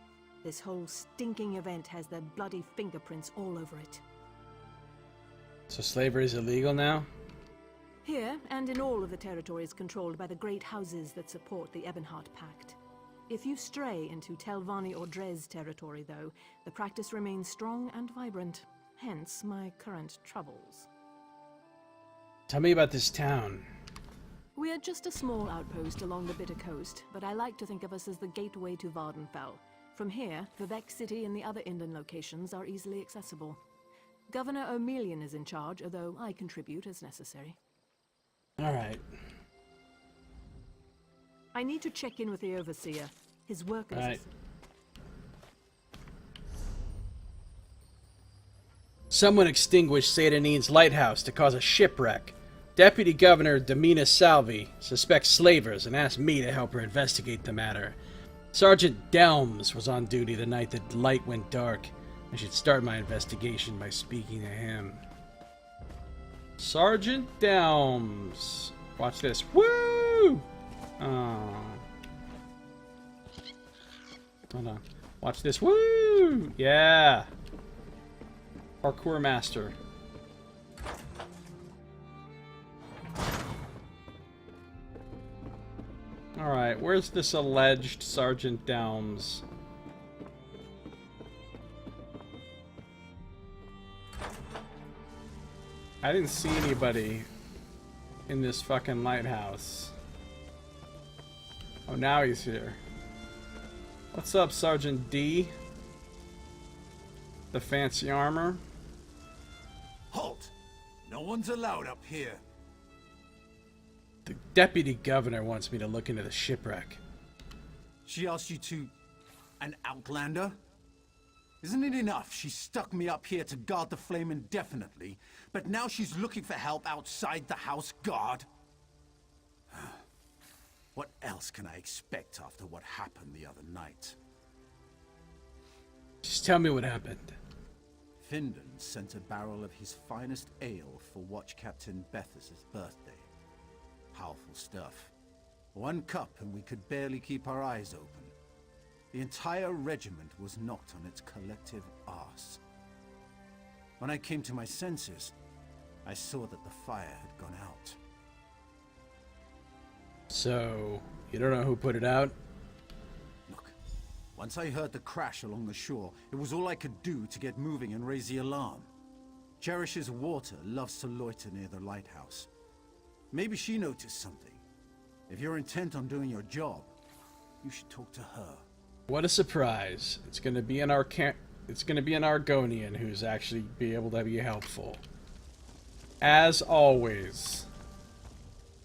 This whole stinking event has their bloody fingerprints all over it. So slavery is illegal now? Here, and in all of the territories controlled by the great houses that support the Ebonheart Pact. If you stray into Telvanni or Dres territory, though, the practice remains strong and vibrant. Hence my current troubles. Tell me about this town. We are just a small outpost along the Bitter Coast, but I like to think of us as the gateway to Vardenfell. From here, Vivek City and the other inland locations are easily accessible. Governor O'Melian is in charge, although I contribute as necessary. Alright. I need to check in with the Overseer. His workers... Right. Someone extinguished Sadanine's lighthouse to cause a shipwreck. Deputy Governor Domina Salvi suspects slavers and asked me to help her investigate the matter. Sergeant Delms was on duty the night the light went dark. I should start my investigation by speaking to him. Sergeant Delms. Watch this. Woo! Oh. Hold on. Watch this. Woo! Yeah. Parkour master. Alright, where's this alleged Sergeant Delms? I didn't see anybody in this fucking lighthouse. Oh, now he's here. What's up, Sergeant D? The fancy armor? Halt! No one's allowed up here. The deputy governor wants me to look into the shipwreck. She asked you to... an outlander? Isn't it enough she stuck me up here to guard the flame indefinitely, but now she's looking for help outside the house guard? What else can I expect after what happened the other night? Just tell me what happened. Findon sent a barrel of his finest ale for Watch Captain Bethesda's birthday. Powerful stuff. One cup and we could barely keep our eyes open. The entire regiment was knocked on its collective arse. When I came to my senses, I saw that the fire had gone out. So, you don't know who put it out? Look, once I heard the crash along the shore, it was all I could do to get moving and raise the alarm. Cherish's water loves to loiter near the lighthouse. Maybe she noticed something. If you're intent on doing your job, you should talk to her. What a surprise! It's going to be an Argonian who's actually be able to be helpful. As always.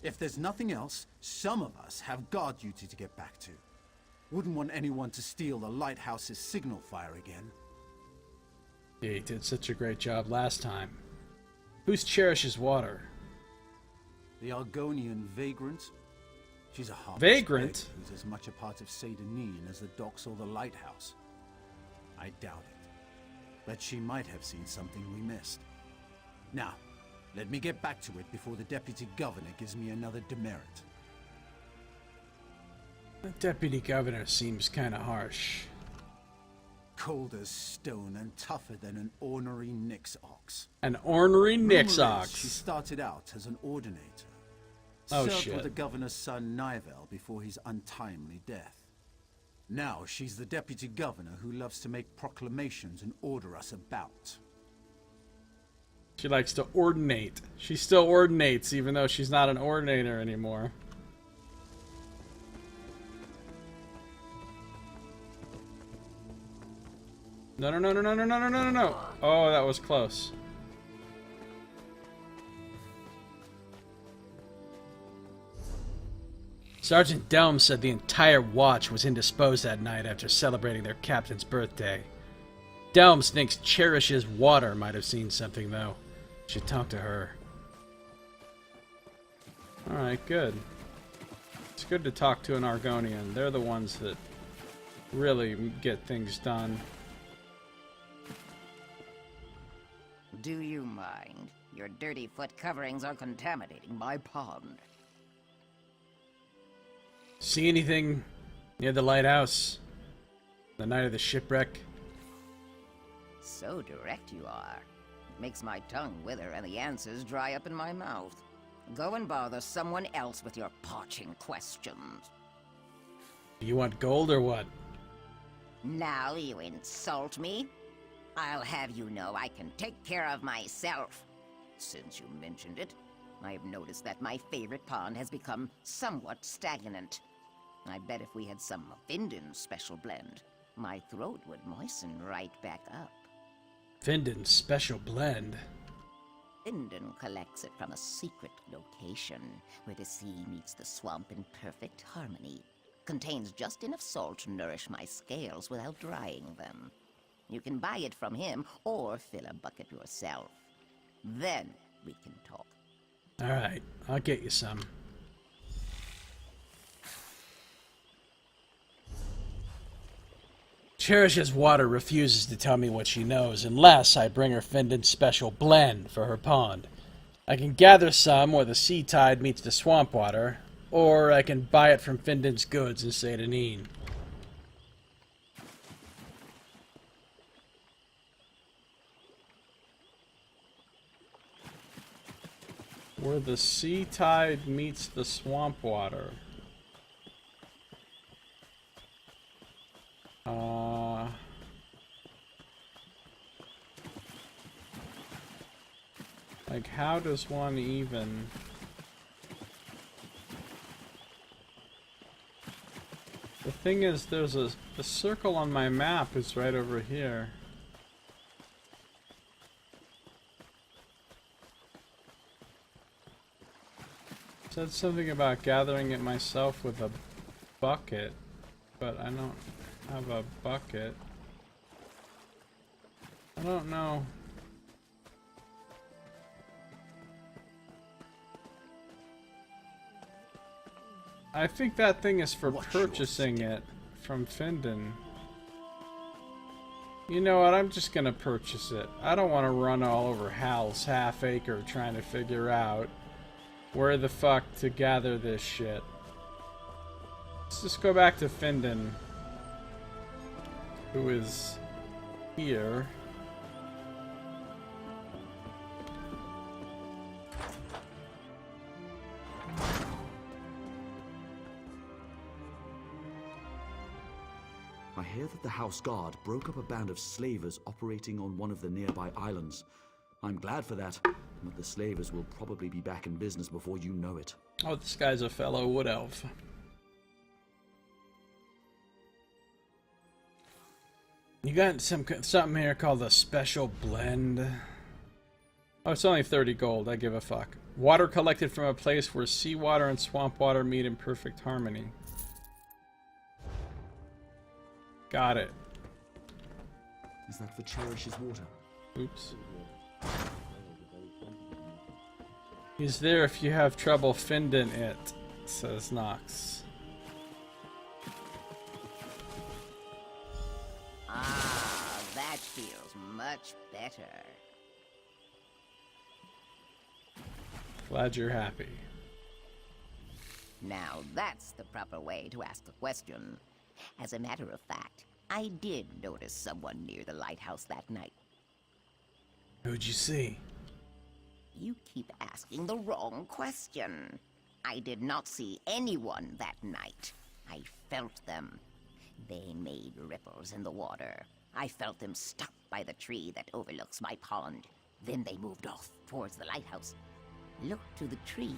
If there's nothing else, some of us have guard duty to get back to. Wouldn't want anyone to steal the lighthouse's signal fire again. Yeah, he did such a great job last time. Who's Cherish's water? The Argonian Vagrant? She's a harmless Vagrant? peg who's as much a part of Seydonin as the docks or the lighthouse. I doubt it. But she might have seen something we missed. Now, let me get back to it before the Deputy Governor gives me another demerit. The Deputy Governor seems kinda harsh. Cold as stone and tougher than an ornery Nyx ox. An ornery Nyx Rumor ox. is she started out as an ordinator. Oh, Served shit. with the governor's son Nivel before his untimely death. Now she's the deputy governor who loves to make proclamations and order us about. She likes to ordinate. She still ordinates even though she's not an ordinator anymore. No, no, no, no, no, no, no, no, no, no. Oh, that was close. Sergeant Delm said the entire watch was indisposed that night after celebrating their captain's birthday. Delms thinks Cherish's water might have seen something, though. Should talk to her. Alright, good. It's good to talk to an Argonian. They're the ones that really get things done. Do you mind? Your dirty foot coverings are contaminating my pond. See anything near the lighthouse? The night of the shipwreck? So direct you are. It makes my tongue wither and the answers dry up in my mouth. Go and bother someone else with your parching questions. Do you want gold or what? Now you insult me? I'll have you know I can take care of myself. Since you mentioned it, I've noticed that my favorite pond has become somewhat stagnant. I bet if we had some Finden's special blend, my throat would moisten right back up. Finden's special blend? Finden collects it from a secret location, where the sea meets the swamp in perfect harmony. Contains just enough salt to nourish my scales without drying them. You can buy it from him, or fill a bucket yourself. Then we can talk. Alright, I'll get you some. Cherish's water refuses to tell me what she knows unless I bring her Finden's special blend for her pond. I can gather some where the sea tide meets the swamp water, or I can buy it from Finden's goods in Seydonin. Where the sea tide meets the swamp water. Like, how does one even... The thing is, there's the circle on my map is right over here. Said something about gathering it myself with a bucket, but I don't have a bucket. I don't know. I think that thing is for purchasing it from Finden. You know what, I'm just gonna purchase it. I don't want to run all over Hal's half acre trying to figure out where the fuck to gather this shit. Let's just go back to Finden, who is here. I hear that the House Guard broke up a band of slavers operating on one of the nearby islands. I'm glad for that, but the slavers will probably be back in business before you know it. Oh, this guy's a fellow wood elf. You got something here called a special blend. Oh, it's only 30 gold. I give a fuck. Water collected from a place where seawater and swamp water meet in perfect harmony. Got it. Is that for Cherish's water? Oops. He's there if you have trouble finding it, says Nox. Ah, that feels much better. Glad you're happy. Now that's the proper way to ask a question. As a matter of fact, I did notice someone near the lighthouse that night. Who'd you see? You keep asking the wrong question. I did not see anyone that night. I felt them. They made ripples in the water. I felt them stop by the tree that overlooks my pond. Then they moved off towards the lighthouse. Look to the tree,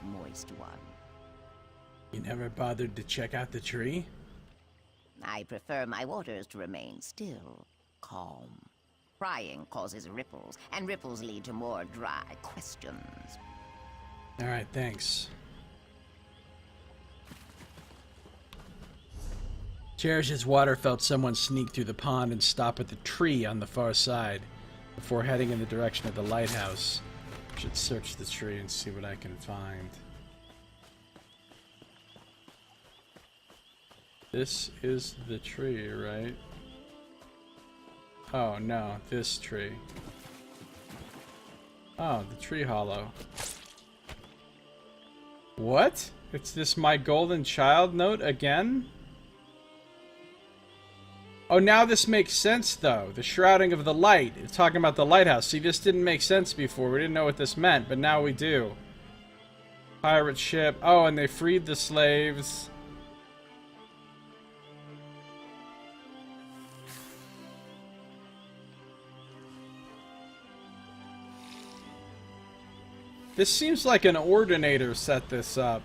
moist one. You never bothered to check out the tree? I prefer my waters to remain still, calm. Prying causes ripples, and ripples lead to more dry questions. Alright, thanks. Cherish's water felt someone sneak through the pond and stop at the tree on the far side before heading in the direction of the lighthouse. I should search the tree and see what I can find. This is the tree, right? Oh no, this tree. Oh, the tree hollow. What? It's this my golden child note again? Oh, now this makes sense though. The shrouding of the light. It's talking about the lighthouse. See, this didn't make sense before. We didn't know what this meant, but now we do. Pirate ship. Oh, and they freed the slaves. This seems like an ordinator set this up.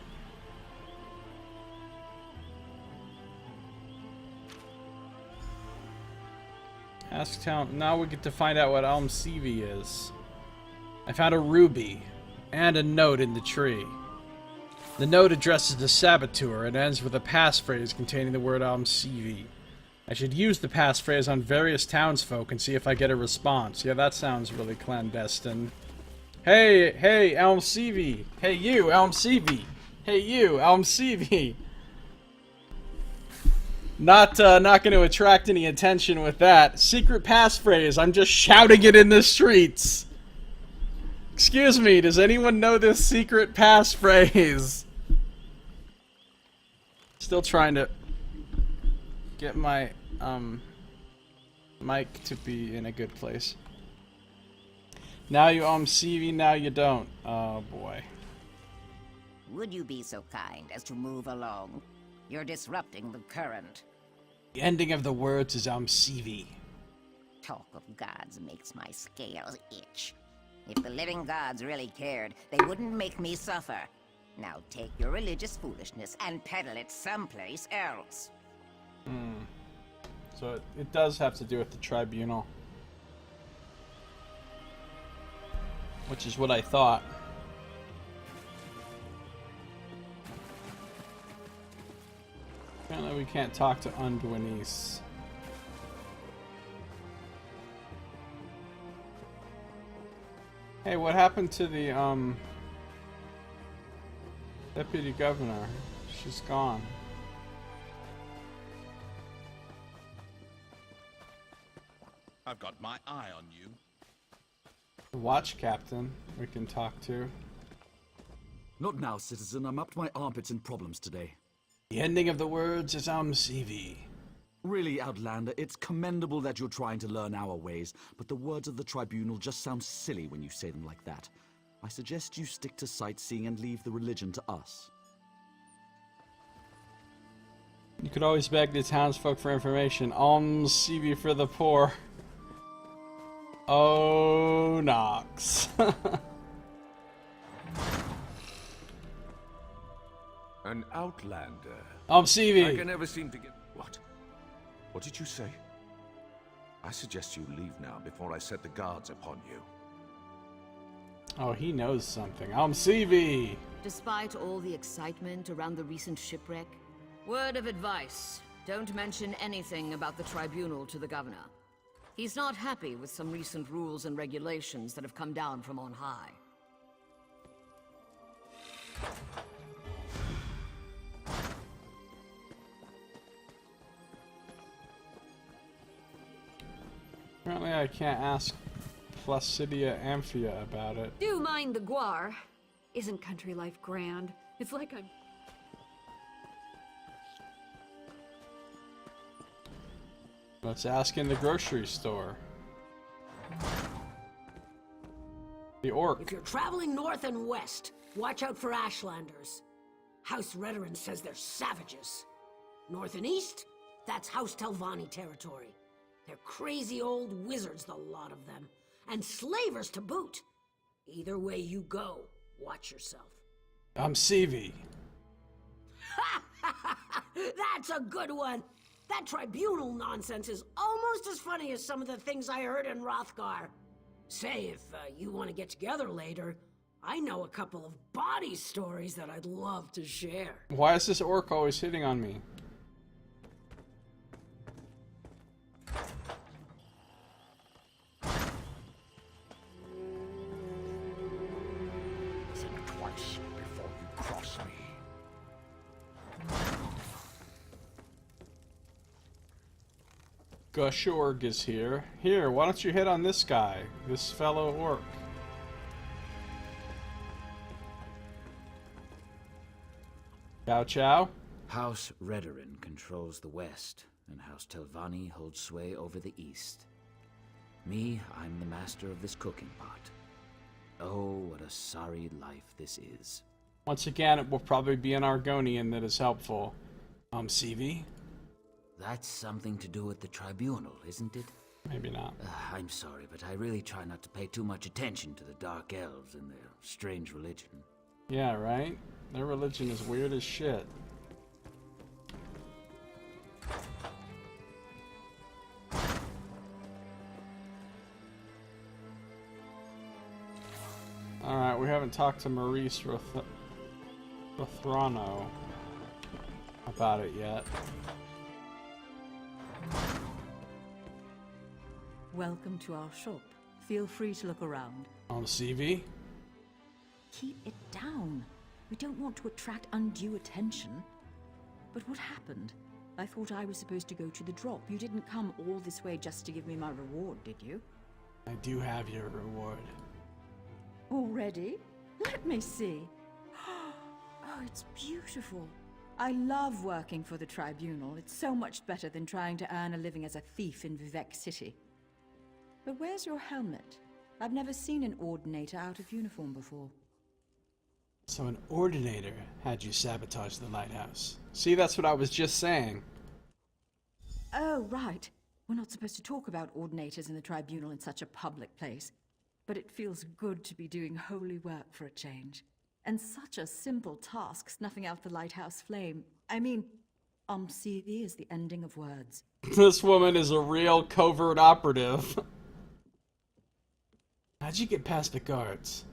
Ask town. Now we get to find out what Almsevi is. I found a ruby and a note in the tree. The note addresses the saboteur and ends with a passphrase containing the word Almsevi. I should use the passphrase on various townsfolk and see if I get a response. Yeah, that sounds really clandestine. Hey, Almsevi. Hey, you, Almsevi. Hey, you, Almsevi. Not going to attract any attention with that. Secret passphrase. I'm just shouting it in the streets. Excuse me, does anyone know this secret passphrase? Still trying to get my mic to be in a good place. Now you CV, now you don't. Oh boy. Would you be so kind as to move along? You're disrupting the current. The ending of the words is CV. Talk of gods makes my scales itch. If the living gods really cared, they wouldn't make me suffer. Now take your religious foolishness and peddle it someplace else. So it does have to do with the tribunal. Which is what I thought. Apparently we can't talk to Unduinice. Hey, what happened to the deputy governor? She's gone. I've got my eye on you. The watch captain we can talk to. Not now, citizen. I'm up to my armpits in problems today. The ending of the words is CV. Really, Outlander, it's commendable that you're trying to learn our ways, but the words of the tribunal just sound silly when you say them like that. I suggest you stick to sightseeing and leave the religion to us. You could always beg the townsfolk for information. CV for the poor. Oh, Nox. An outlander. CV. I can never seem to get... What? What did you say? I suggest you leave now before I set the guards upon you. Oh, he knows something. CV. Despite all the excitement around the recent shipwreck, word of advice, don't mention anything about the tribunal to the governor. He's not happy with some recent rules and regulations that have come down from on high. Apparently I can't ask Placidia Amphia about it. Do mind the guar. Isn't country life grand? It's like I'm... Let's ask in the grocery store. The orc. If you're traveling north and west, watch out for Ashlanders. House Redoran says they're savages. North and east, that's House Telvanni territory. They're crazy old wizards, the lot of them. And slavers to boot. Either way you go, watch yourself. CV. That's a good one. That tribunal nonsense is almost as funny as some of the things I heard in Hrothgar. Say, if you want to get together later, I know a couple of body stories that I'd love to share. Why is this orc always hitting on me? Think twice before you cross me. Gushorg is here. Here, why don't you hit on this guy? This fellow orc. Chow Chow? House Redoran controls the west, and House Telvanni holds sway over the east. Me, I'm the master of this cooking pot. Oh, what a sorry life this is. Once again, it will probably be an Argonian that is helpful. CV? That's something to do with the tribunal, isn't it? Maybe not. I'm sorry, but I really try not to pay too much attention to the Dark Elves and their strange religion. Yeah, right? Their religion is weird as shit. Alright, we haven't talked to Maurice Rothrano about it yet. Welcome to our shop. Feel free to look around. CV? Keep it down. We don't want to attract undue attention. But what happened? I thought I was supposed to go to the drop. You didn't come all this way just to give me my reward, did you? I do have your reward. Already? Let me see. Oh, it's beautiful. I love working for the tribunal. It's so much better than trying to earn a living as a thief in Vivec City. But where's your helmet? I've never seen an Ordinator out of uniform before. So an Ordinator had you sabotage the lighthouse. See, that's what I was just saying. Oh, right. We're not supposed to talk about Ordinators in the tribunal in such a public place. But it feels good to be doing holy work for a change. And such a simple task, snuffing out the lighthouse flame. I mean, CV is the ending of words. This woman is a real covert operative. How'd you get past the guards?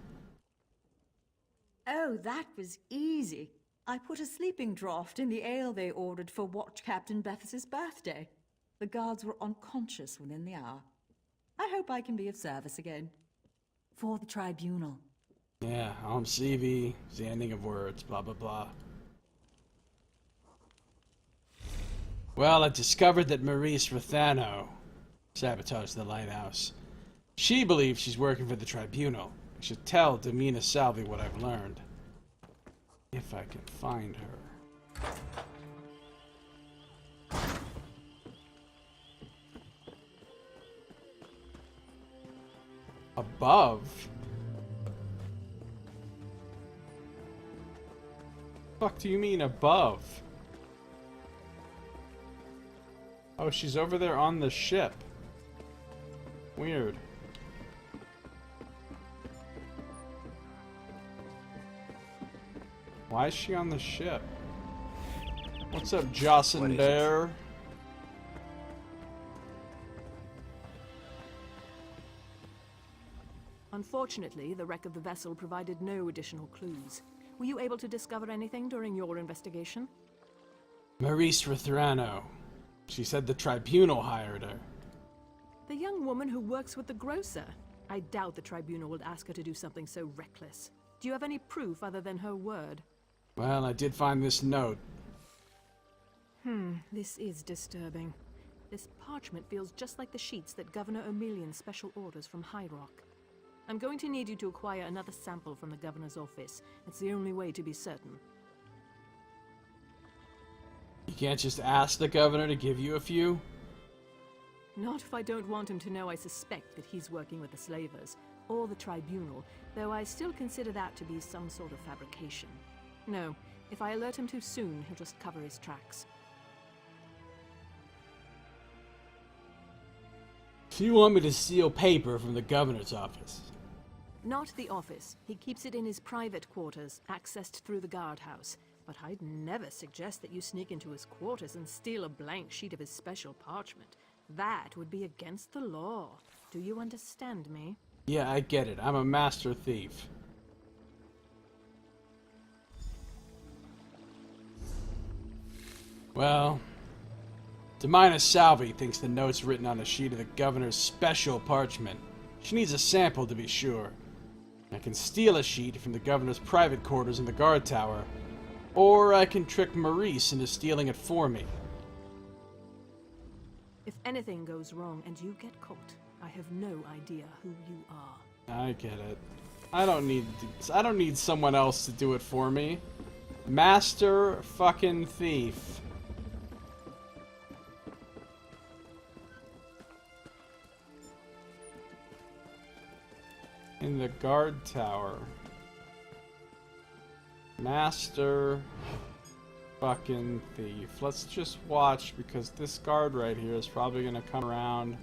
Oh, that was easy. I put a sleeping draught in the ale they ordered for Watch Captain Bethesda's birthday. The guards were unconscious within the hour. I hope I can be of service again. For the tribunal. Yeah, CV, it's the ending of words, blah blah blah. Well, I discovered that Maurice Rothrano sabotaged the lighthouse. She believes she's working for the tribunal. I should tell Domina Salvi what I've learned. If I can find her. Above? Fuck do you mean above? Oh, she's over there on the ship. Weird. Why is she on the ship? What's up, Jocelyn Bear? Unfortunately, the wreck of the vessel provided no additional clues. Were you able to discover anything during your investigation? Maurice Rethrano. She said the Tribunal hired her. The young woman who works with the grocer. I doubt the Tribunal would ask her to do something so reckless. Do you have any proof other than her word? Well, I did find this note. This is disturbing. This parchment feels just like the sheets that Governor Emilian special orders from High Rock. I'm going to need you to acquire another sample from the Governor's office. It's the only way to be certain. You can't just ask the Governor to give you a few? Not if I don't want him to know I suspect that he's working with the slavers, or the Tribunal, though I still consider that to be some sort of fabrication. No, if I alert him too soon, he'll just cover his tracks. If you want me to steal paper from the Governor's office. Not the office. He keeps it in his private quarters, accessed through the guardhouse. But I'd never suggest that you sneak into his quarters and steal a blank sheet of his special parchment. That would be against the law. Do you understand me? Yeah, I get it. I'm a master thief. Well, Demina Salvi thinks the note's written on a sheet of the Governor's special parchment. She needs a sample to be sure. I can steal a sheet from the Governor's private quarters in the guard tower, or I can trick Maurice into stealing it for me. If anything goes wrong and you get caught, I have no idea who you are. I get it. I don't need someone else to do it for me. Master fucking thief. In the guard tower. Master fucking thief. Let's just watch, because this guard right here is probably gonna come around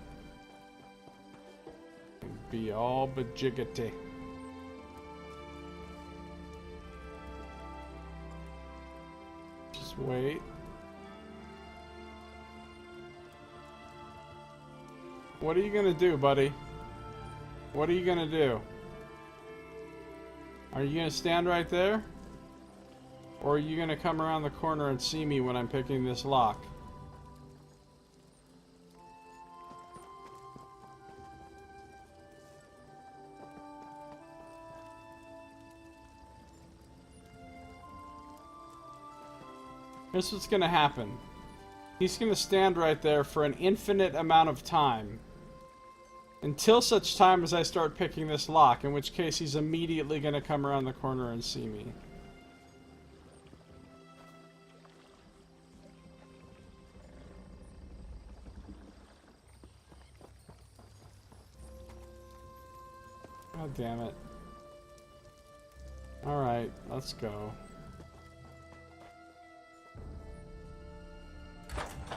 and be all bajiggity. Just wait. What are you gonna do, buddy? What are you gonna do? Are you gonna stand right there? Or are you gonna come around the corner and see me when I'm picking this lock? Here's what's gonna happen. He's gonna stand right there for an infinite amount of time. Until such time as I start picking this lock, in which case he's immediately gonna come around the corner and see me. God damn it. Alright, let's go.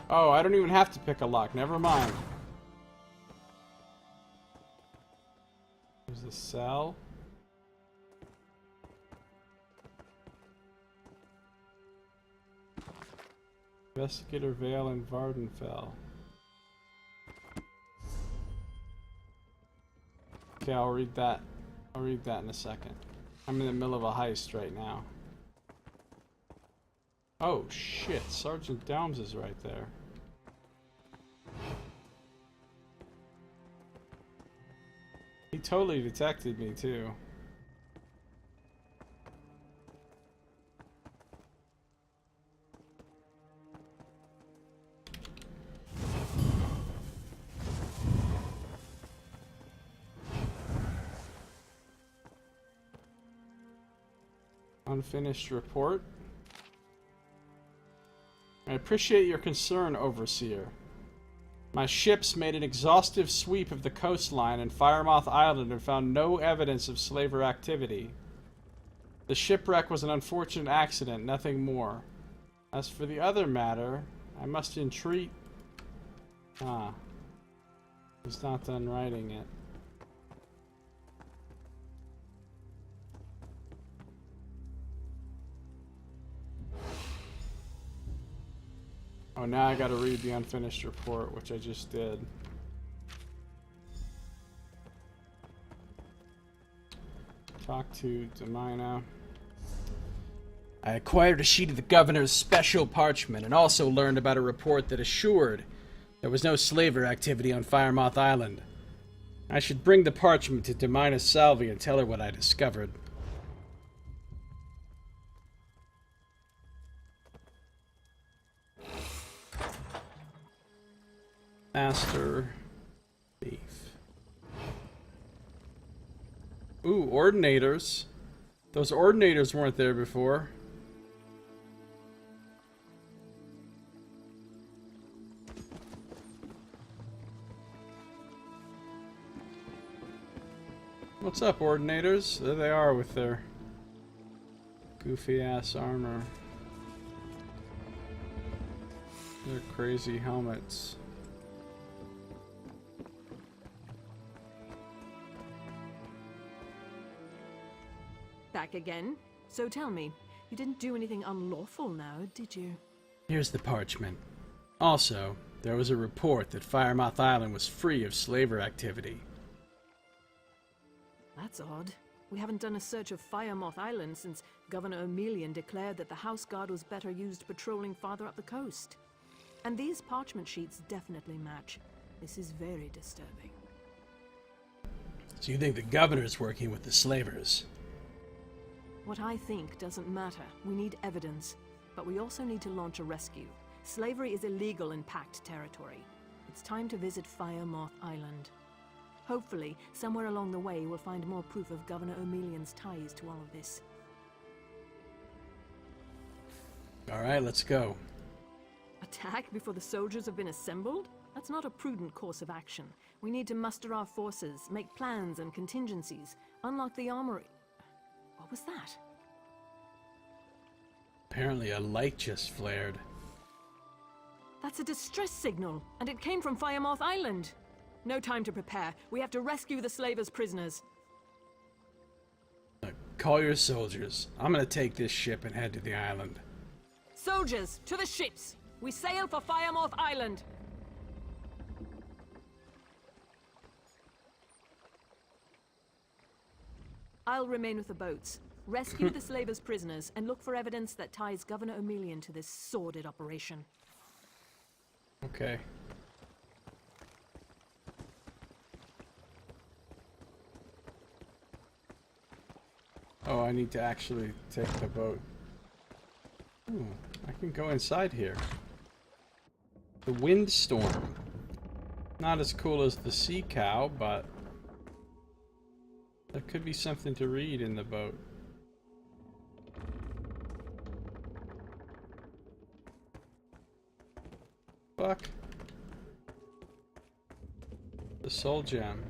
Oh, I don't even have to pick a lock, never mind. There's a cell. Investigator Vale in Vardenfell. Okay, I'll read that. I'll read that in a second. I'm in the middle of a heist right now. Oh shit, Sergeant Downs is right there. He totally detected me too. Unfinished report. I appreciate your concern, Overseer. My ships made an exhaustive sweep of the coastline and Firemoth Island and found no evidence of slaver activity. The shipwreck was an unfortunate accident, nothing more. As for the other matter, I must entreat... Ah. He's not done writing it. Oh, now I gotta read the unfinished report, which I just did. Talk to Demina. I acquired a sheet of the governor's special parchment and also learned about a report that assured there was no slaver activity on Firemoth Island. I should bring the parchment to Demina Salvi and tell her what I discovered. Master Thief. Ooh, Ordinators. Those Ordinators weren't there before. What's up, Ordinators? There they are with their goofy-ass armor. Their crazy helmets. Back again? So tell me, you didn't do anything unlawful now, did you? Here's the parchment. Also, there was a report that Firemoth Island was free of slaver activity. That's odd. We haven't done a search of Firemoth Island since Governor Emelian declared that the House Guard was better used patrolling farther up the coast. And these parchment sheets definitely match. This is very disturbing. So you think the governor's working with the slavers? What I think doesn't matter. We need evidence. But we also need to launch a rescue. Slavery is illegal in Pact territory. It's time to visit Firemoth Island. Hopefully, somewhere along the way, we'll find more proof of Governor Emelian's ties to all of this. Alright, let's go. Attack before the soldiers have been assembled? That's not a prudent course of action. We need to muster our forces, make plans and contingencies, unlock the armory. What was that? Apparently a light just flared. That's a distress signal, and it came from Firemoth Island. No time to prepare. We have to rescue the slavers' prisoners. Call your soldiers. I'm gonna take this ship and head to the island. Soldiers, to the ships! We sail for Firemoth Island! I'll remain with the boats. Rescue the slavers' prisoners and look for evidence that ties Governor Emelian to this sordid operation. Okay. Oh, I need to actually take the boat. Ooh, I can go inside here. The windstorm. Not as cool as the sea cow, but there could be something to read in the boat. Fuck. The soul gem.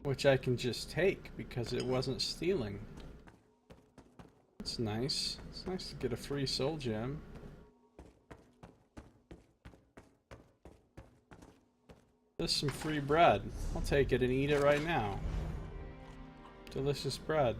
Which I can just take because it wasn't stealing. That's nice. It's nice to get a free soul gem. There's some free bread. I'll take it and eat it right now. Delicious bread.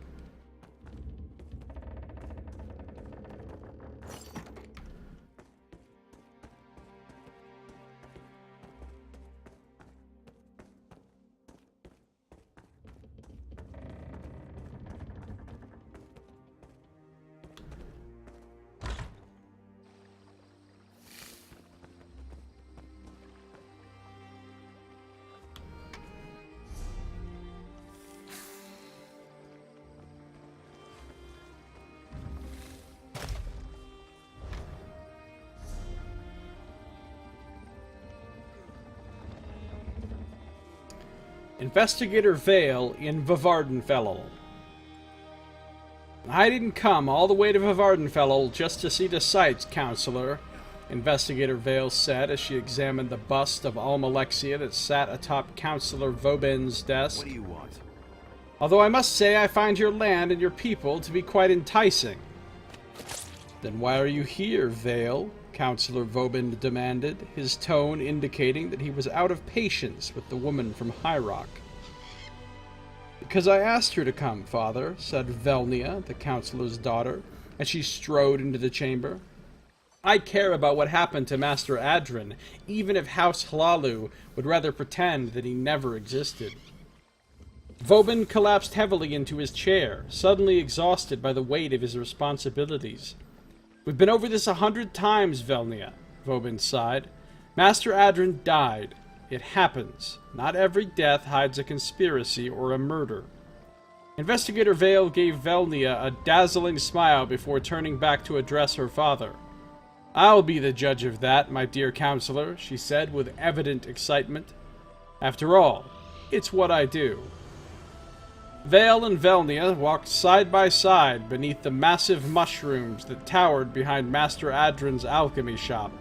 Investigator Vale in Vivardenfell. I didn't come all the way to Vivardenfell just to see the sights, Counselor, Investigator Vale said as she examined the bust of Almalexia that sat atop Counselor Vauban's desk. What do you want? Although I must say I find your land and your people to be quite enticing. Then why are you here, Vale? Counselor Vauban demanded, his tone indicating that he was out of patience with the woman from High Rock. Because I asked her to come, Father, said Velnia, the counselor's daughter, as she strode into the chamber. I care about what happened to Master Adrin, even if House Hlalu would rather pretend that he never existed. Vauban collapsed heavily into his chair, suddenly exhausted by the weight of his responsibilities. We've been over this 100 times, Velnia, Vauban sighed. Master Adrin died. It happens. Not every death hides a conspiracy or a murder. Investigator Vale gave Velnia a dazzling smile before turning back to address her father. I'll be the judge of that, my dear counselor, she said with evident excitement. After all, it's what I do. Vale and Velnia walked side by side beneath the massive mushrooms that towered behind Master Adrin's alchemy shop.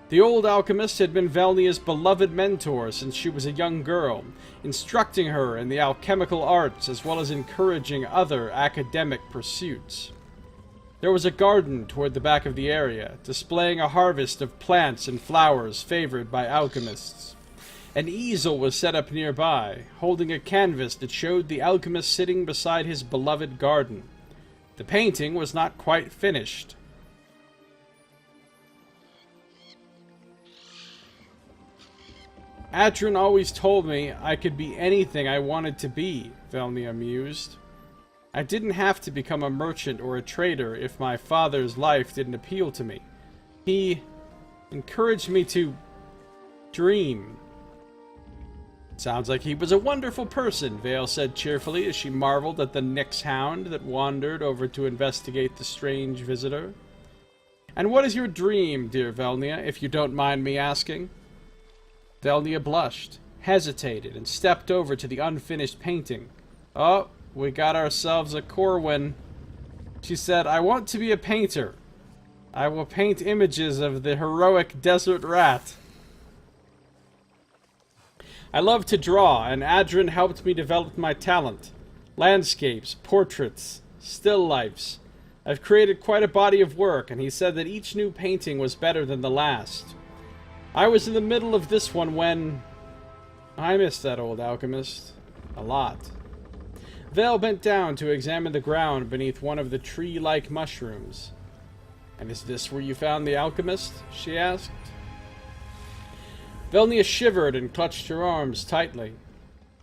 The old alchemist had been Velnia's beloved mentor since she was a young girl, instructing her in the alchemical arts as well as encouraging other academic pursuits. There was a garden toward the back of the area, displaying a harvest of plants and flowers favored by alchemists. An easel was set up nearby, holding a canvas that showed the alchemist sitting beside his beloved garden. The painting was not quite finished. Adrin always told me I could be anything I wanted to be, Velnia mused. I didn't have to become a merchant or a trader if my father's life didn't appeal to me. He encouraged me to dream. Sounds like he was a wonderful person, Vale said cheerfully as she marveled at the Nyx hound that wandered over to investigate the strange visitor. And what is your dream, dear Velnia, if you don't mind me asking? Velnia blushed, hesitated, and stepped over to the unfinished painting. Oh, we got ourselves a Corwin. She said, I want to be a painter. I will paint images of the heroic desert rat. I love to draw, and Adrin helped me develop my talent. Landscapes, portraits, still lifes. I've created quite a body of work, and he said that each new painting was better than the last. I was in the middle of this one when... I miss that old alchemist. A lot. Vale bent down to examine the ground beneath one of the tree-like mushrooms. And is this where you found the alchemist? She asked. Velnia shivered and clutched her arms tightly.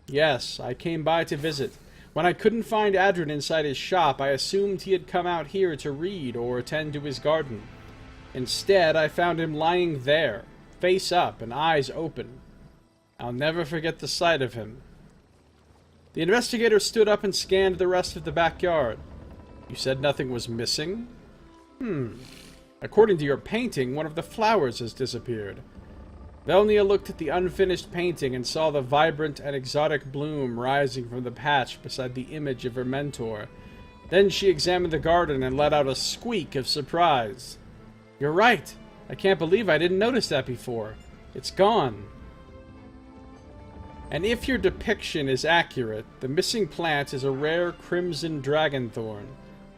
Yes, I came by to visit. When I couldn't find Adrin inside his shop, I assumed he had come out here to read or attend to his garden. Instead, I found him lying there, face up and eyes open. I'll never forget the sight of him. The investigator stood up and scanned the rest of the backyard. You said nothing was missing? According to your painting, one of the flowers has disappeared. Velnia looked at the unfinished painting and saw the vibrant and exotic bloom rising from the patch beside the image of her mentor. Then she examined the garden and let out a squeak of surprise. You're right. I can't believe I didn't notice that before. It's gone. And if your depiction is accurate, the missing plant is a rare crimson dragonthorn,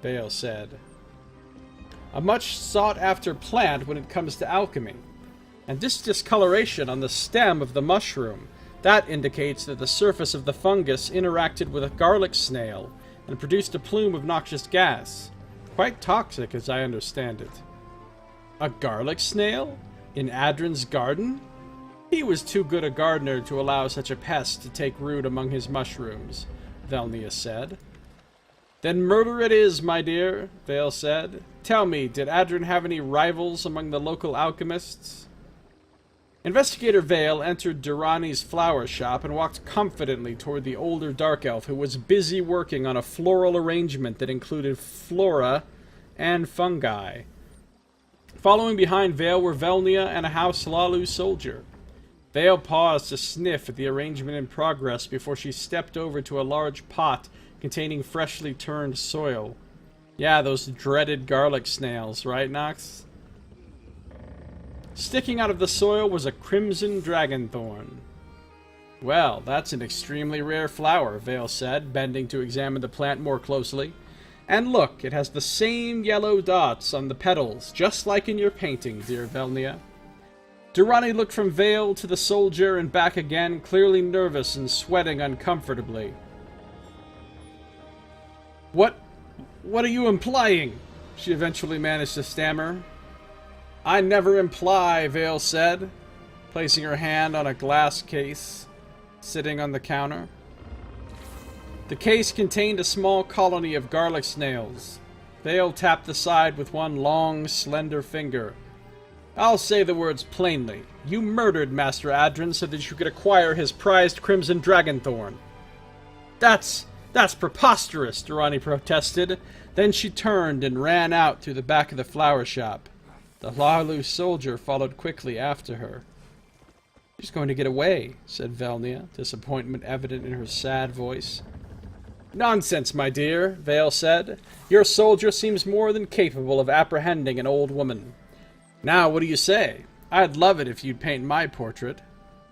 Vale said. A much sought-after plant when it comes to alchemy. And this discoloration on the stem of the mushroom, that indicates that the surface of the fungus interacted with a garlic snail and produced a plume of noxious gas. Quite toxic, as I understand it. A garlic snail? In Adrin's garden? He was too good a gardener to allow such a pest to take root among his mushrooms, Velnia said. Then murder it is, my dear, Vale said. Tell me, did Adrin have any rivals among the local alchemists? Investigator Vale entered Durrani's flower shop and walked confidently toward the older dark elf who was busy working on a floral arrangement that included flora and fungi. Following behind Vale were Velnia and a House Hlalu soldier. Vale paused to sniff at the arrangement in progress before she stepped over to a large pot containing freshly turned soil. Yeah, those dreaded garlic snails, right, Nox? Sticking out of the soil was a crimson dragonthorn. Well, that's an extremely rare flower, Vale said, bending to examine the plant more closely. And look, it has the same yellow dots on the petals, just like in your painting, dear Velnia. Durrani looked from Vale to the soldier and back again, clearly nervous and sweating uncomfortably. What are you implying? She eventually managed to stammer. I never imply, Vale said, placing her hand on a glass case sitting on the counter. The case contained a small colony of garlic snails. Vale tapped the side with one long, slender finger. I'll say the words plainly. You murdered Master Adrin so that you could acquire his prized Crimson Dragonthorn. That's preposterous, Durrani protested. Then she turned and ran out through the back of the flower shop. The Larlu soldier followed quickly after her. She's going to get away, said Velnia, disappointment evident in her sad voice. Nonsense, my dear, Vale said. Your soldier seems more than capable of apprehending an old woman. Now, what do you say? I'd love it if you'd paint my portrait.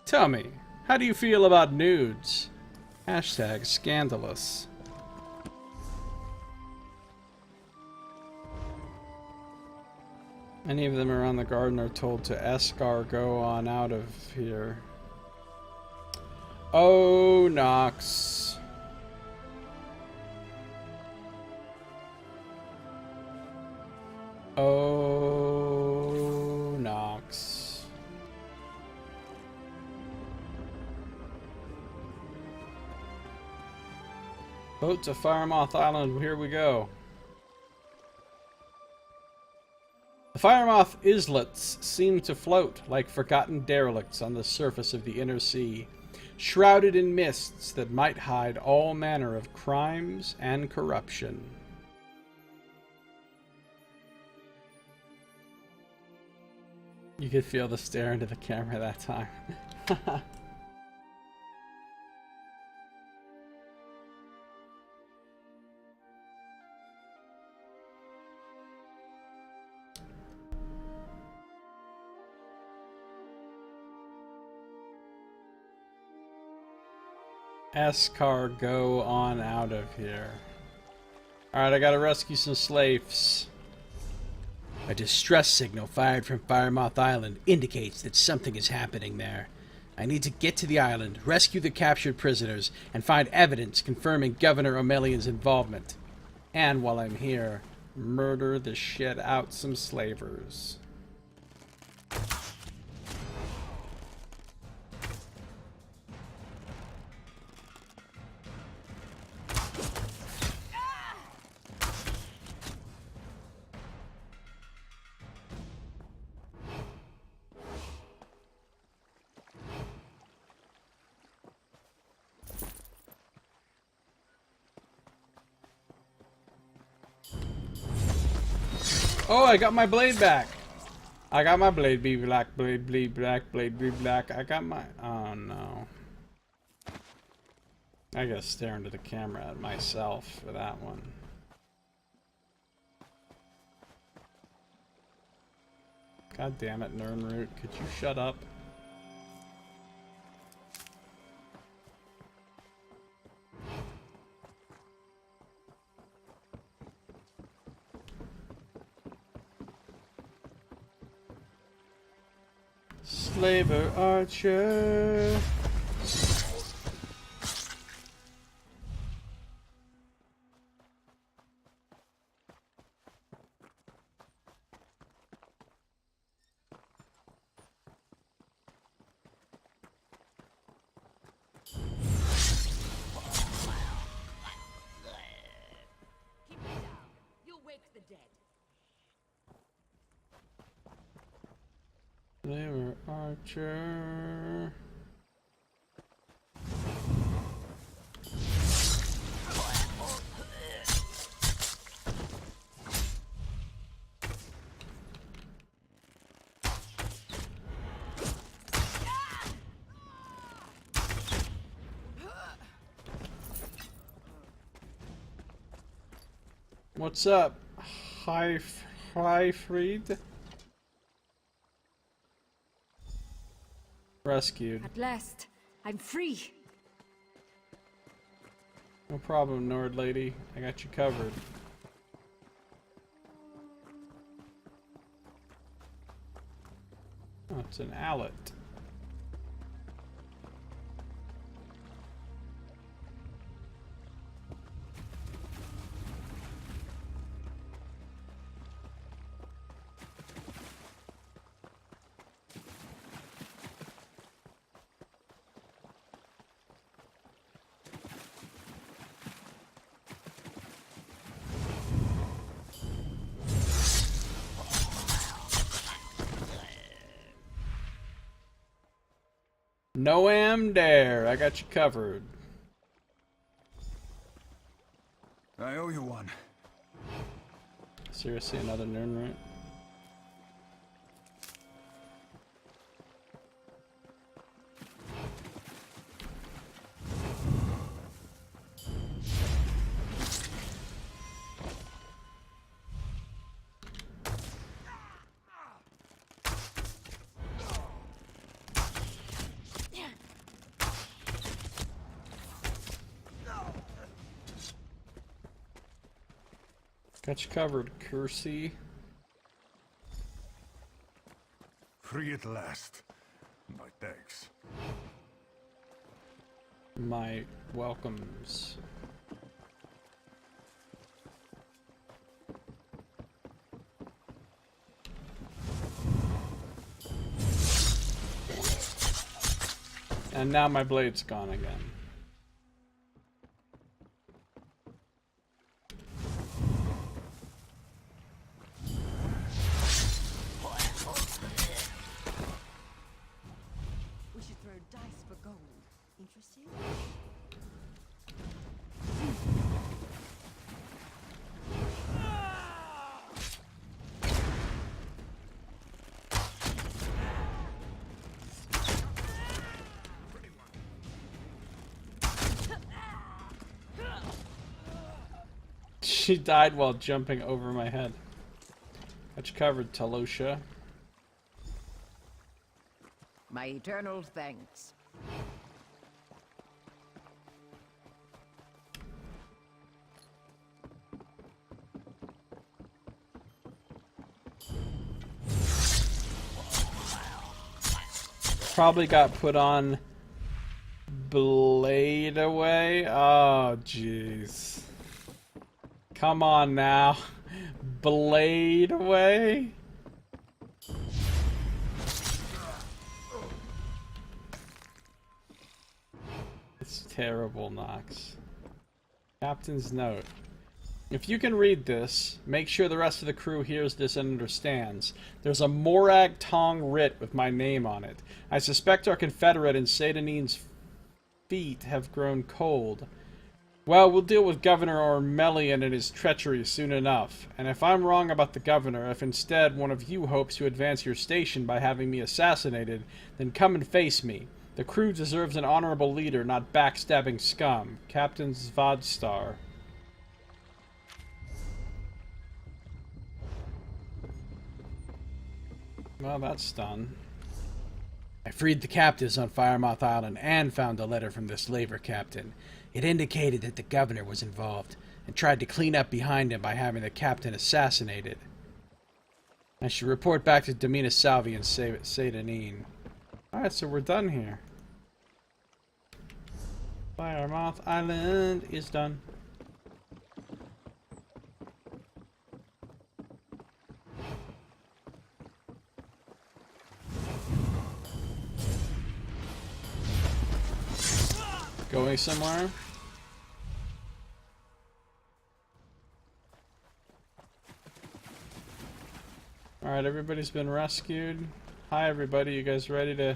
Tell me, how do you feel about nudes? Hashtag scandalous. Any of them around the garden are told to escargot on out of here. Oh, Nox. Oh, Nox. Boat to Firemoth Island, here we go. The Firemoth islets seem to float like forgotten derelicts on the surface of the inner sea, shrouded in mists that might hide all manner of crimes and corruption. You could feel the stare into the camera that time. Escargot on out of here. Alright, I gotta rescue some slaves. A distress signal fired from Firemoth Island indicates that something is happening there. I need to get to the island, rescue the captured prisoners, and find evidence confirming Governor O'Melian's involvement. And while I'm here, murder the shit out some slavers. Oh, I got my blade back. I got my blade be black, blade bleed black, blade be black. I got my... Oh, no. I gotta stare into the camera at myself for that one. God damn it, Nernroot. Could you shut up? Slaver archer. Slaver archer. What's up, Highfried? Rescued. At last, I'm free. No problem, Nord lady. I got you covered. Oh, it's an owlet. No am dare. I got you covered. I owe you one. Seriously, another Nern, right? Got you covered, Cursey. Free at last. My thanks. My welcomes. And now my blade's gone again. We should throw dice for gold. Interested? She died while jumping over my head. Got you covered, Talosha. My eternal thanks. Probably got put on blade away. Oh, jeez. Come on now. Blade away? It's terrible, Nox. Captain's note. If you can read this, make sure the rest of the crew hears this and understands. There's a Morag Tong writ with my name on it. I suspect our confederate in Sadanine's feet have grown cold. Well, we'll deal with Governor Ormelian and his treachery soon enough. And if I'm wrong about the governor, if instead one of you hopes to advance your station by having me assassinated, then come and face me. The crew deserves an honorable leader, not backstabbing scum. Captain Zvadstar. Well, that's done. I freed the captives on Firemoth Island and found a letter from the slaver captain. It indicated that the governor was involved and tried to clean up behind him by having the captain assassinated. I should report back to Domina Salvi and Sadanine. Alright, so we're done here. Firemoth Island is done. Going somewhere? Alright, everybody's been rescued. Hi everybody, you guys ready to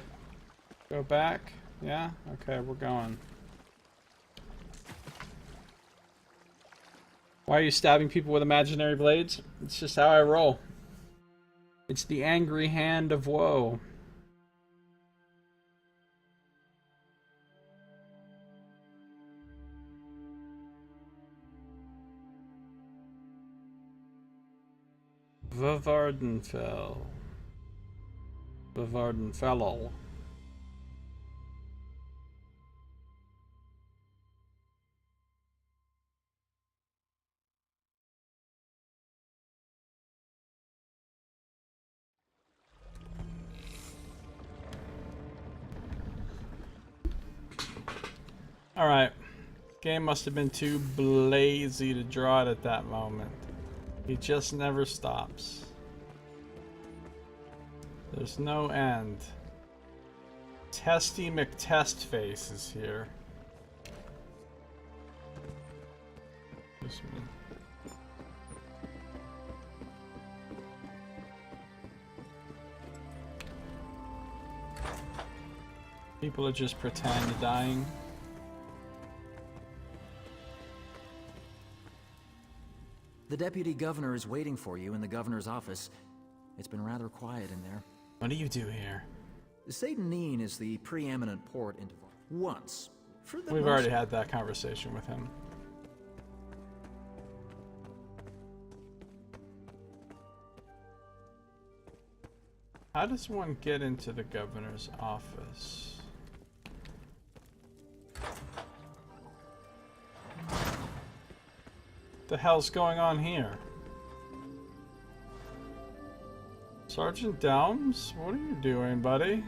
go back? Yeah? Okay, we're going. Why are you stabbing people with imaginary blades? It's just how I roll. It's the angry hand of woe. Vavardenfell. Vavardenfell. Alright. Game must have been too lazy to draw it at that moment. He just never stops. There's no end. Testy McTestface is here. Excuse me. People are just pretend dying. The deputy governor is waiting for you in the governor's office. It's been rather quiet in there. What do you do here? ZeniMax is the preeminent port into once. For the We've already had that conversation with him. How does one get into the governor's office? What the hell's going on here? Sergeant Downs? What are you doing, buddy?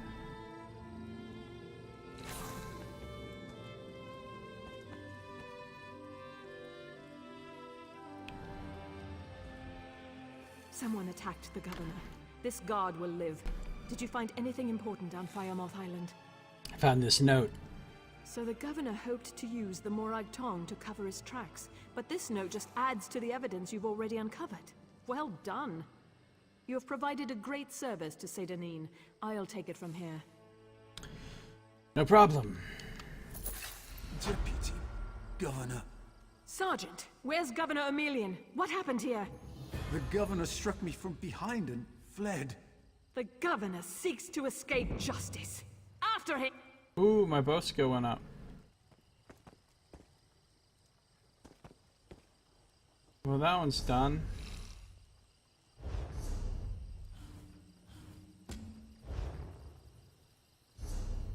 Someone attacked the governor. This guard will live. Did you find anything important on Firemoth Island? I found this note. So the governor hoped to use the Morag Tong to cover his tracks, but this note just adds to the evidence you've already uncovered. Well done. You have provided a great service to ZeniMax. I'll take it from here. No problem. Deputy Governor. Sergeant, where's Governor Emelian? What happened here? The governor struck me from behind and fled. The governor seeks to escape justice. After him! Ooh, my boat's going up. Well, that one's done.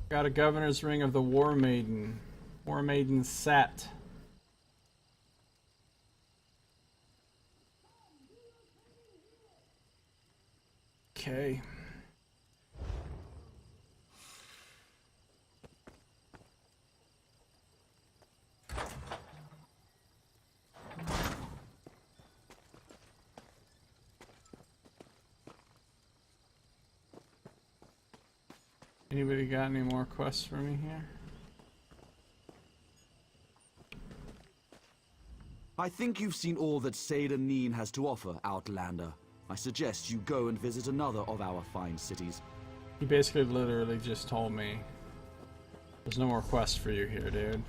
Got a governor's ring of the War Maiden. War Maiden set. Okay. Anybody got any more quests for me here? I think you've seen all that ZeniMax has to offer, Outlander. I suggest you go and visit another of our fine cities. He basically literally just told me there's no more quests for you here, dude.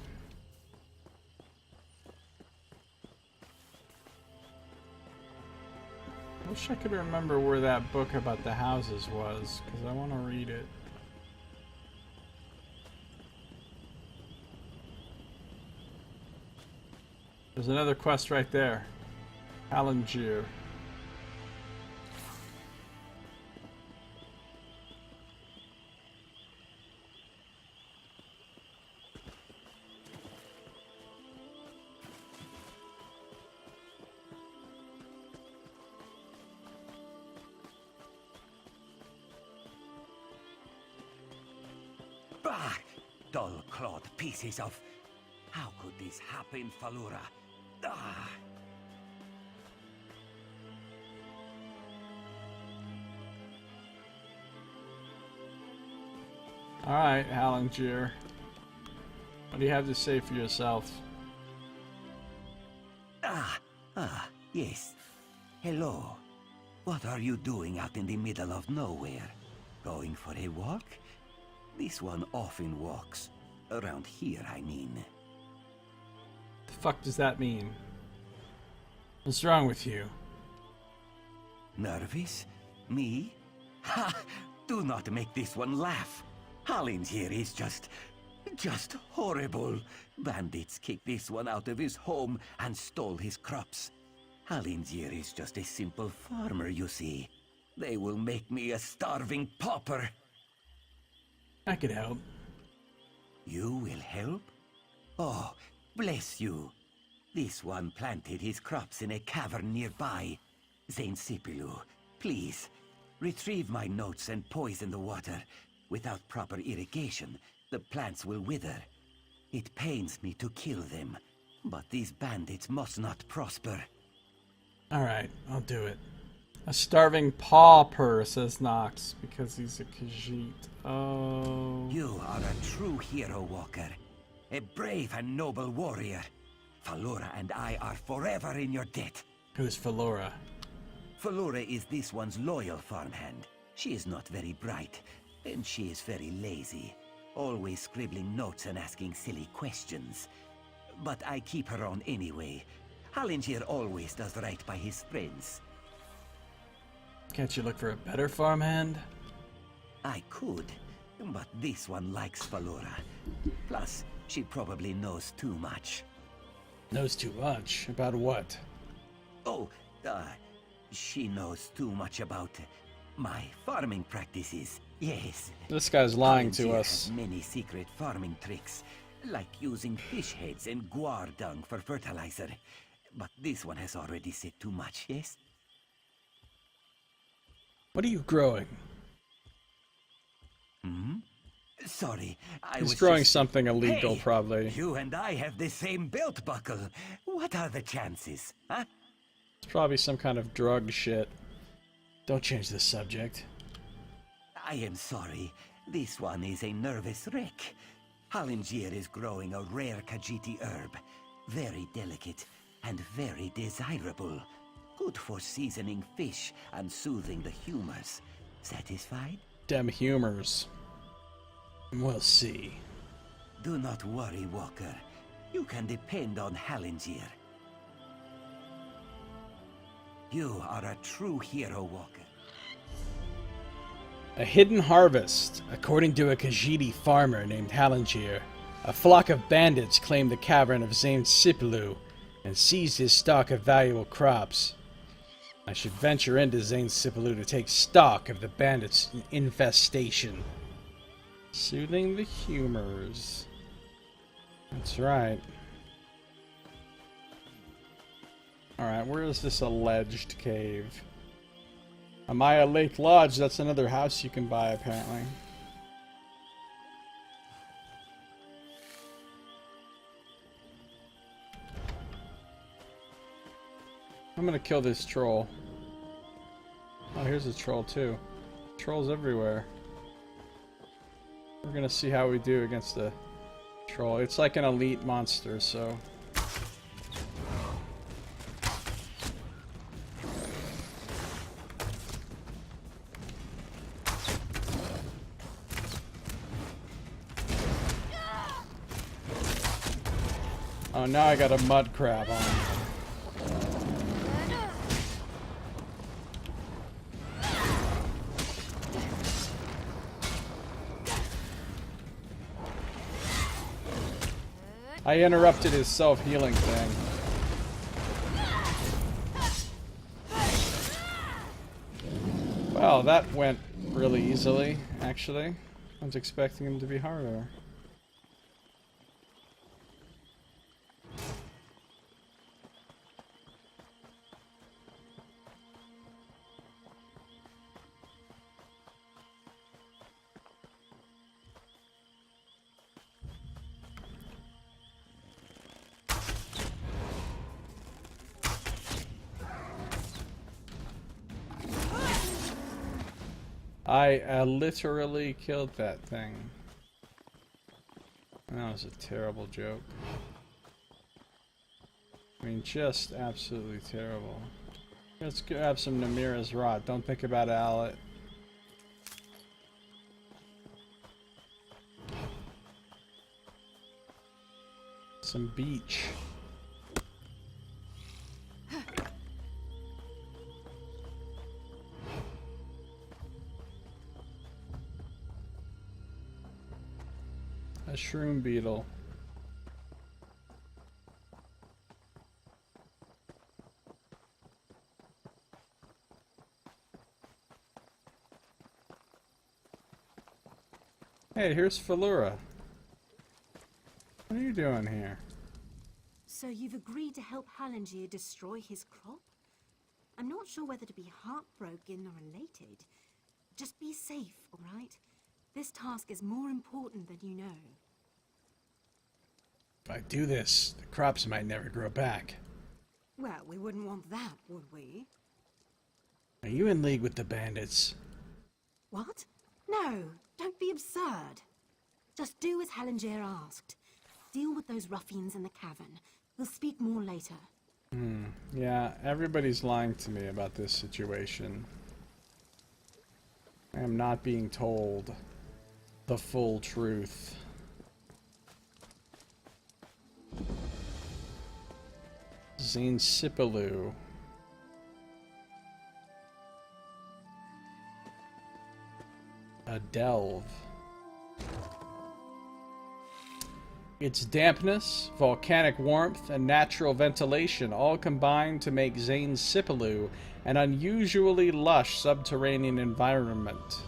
Wish I could remember where that book about the houses was, because I want to read it. There's another quest right there. Palantir. Bah! Dull-clawed pieces of... How could this happen, Falura? Ah! Alright, Palantir. What do you have to say for yourself? Yes. Hello. What are you doing out in the middle of nowhere? Going for a walk? This one often walks. Around here, I mean. The fuck does that mean? What's wrong with you? Nervous? Me? Ha! Do not make this one laugh. Hollins here is just horrible. Bandits kicked this one out of his home and stole his crops. Halingier is just a simple farmer, you see. They will make me a starving pauper. I could help. You will help? Oh, bless you. This one planted his crops in a cavern nearby. Zainsipilu, please, retrieve my notes and poison the water. Without proper irrigation, the plants will wither. It pains me to kill them, but these bandits must not prosper. Alright, I'll do it. A starving pauper, says Nox, because he's a Khajiit. Oh. You are a true hero, Walker. A brave and noble warrior. Falura and I are forever in your debt. Who's Falura? Falura is this one's loyal farmhand. She is not very bright, and she is very lazy. always scribbling notes and asking silly questions. But I keep her on anyway. Hallingier always does right by his friends. Can't you look for a better farmhand? I could, but this one likes Valora. Plus, she probably knows too much. Knows too much? About what? Oh, she knows too much about my farming practices. Yes. This guy's lying to Hallingier us. has many secret farming tricks, like using fish heads and guar dung for fertilizer. But this one has already said too much, yes? What are you growing? Hmm? Sorry, He's growing just... something illegal, Hey, probably. You and I have the same belt buckle. What are the chances, huh? It's probably some kind of drug shit. Don't change the subject. I am sorry. This one is a nervous wreck. Hallingier is growing a rare Khajiiti herb. Very delicate and very desirable. Good for seasoning fish and soothing the humors. Satisfied? Dem humors. We'll see. Do not worry, Walker. You can depend on Hallingier. You are a true hero, Walker. A hidden harvest. According to a Khajiiti farmer named Hallingier, a flock of bandits claimed the cavern of Zain Sipilu and seized his stock of valuable crops. I should venture into Zain Sipilu to take stock of the bandits' infestation. Soothing the humors. That's right. Alright, where is this alleged cave? Amaya Lake Lodge, that's another house you can buy, apparently. I'm gonna kill this troll. Oh, here's a troll too. Trolls everywhere. We're gonna see how we do against the troll. It's like an elite monster, so... Oh, now I got a mud crab on. I interrupted his self-healing thing. Well, that went really easily, actually. I was expecting him to be harder. I literally killed that thing. That was a terrible joke. I mean, just absolutely terrible. Let's grab some Namira's Rot. Don't think about Owlet. Some beach. A shroom beetle. Hey, here's Falura. What are you doing here? So you've agreed to help Hallingier destroy his crop? I'm not sure whether to be heartbroken or elated. Just be safe, all right? This task is more important than you know. If I do this, the crops might never grow back. Well, we wouldn't want that, would we? Are you in league with the bandits? What? No, don't be absurd. Just do as Hallingier asked. Deal with those ruffians in the cavern. We'll speak more later. Yeah, everybody's lying to me about this situation. I am not being told the full truth. ZeniMax. A delve. Its dampness, volcanic warmth, and natural ventilation all combine to make ZeniMax an unusually lush subterranean environment.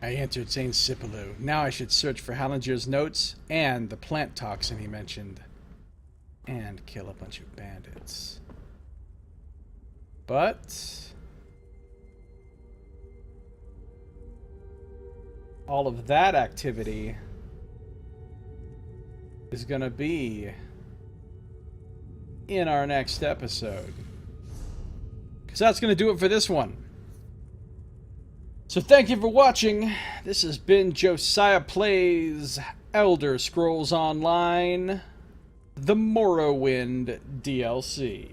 I entered ZeniMax. Now I should search for Halinger's notes and the plant toxin he mentioned. And kill a bunch of bandits. But all of that activity is gonna be in our next episode. Because that's gonna do it for this one. So thank you for watching. This has been Josiah Plays Elder Scrolls Online, the Morrowind DLC.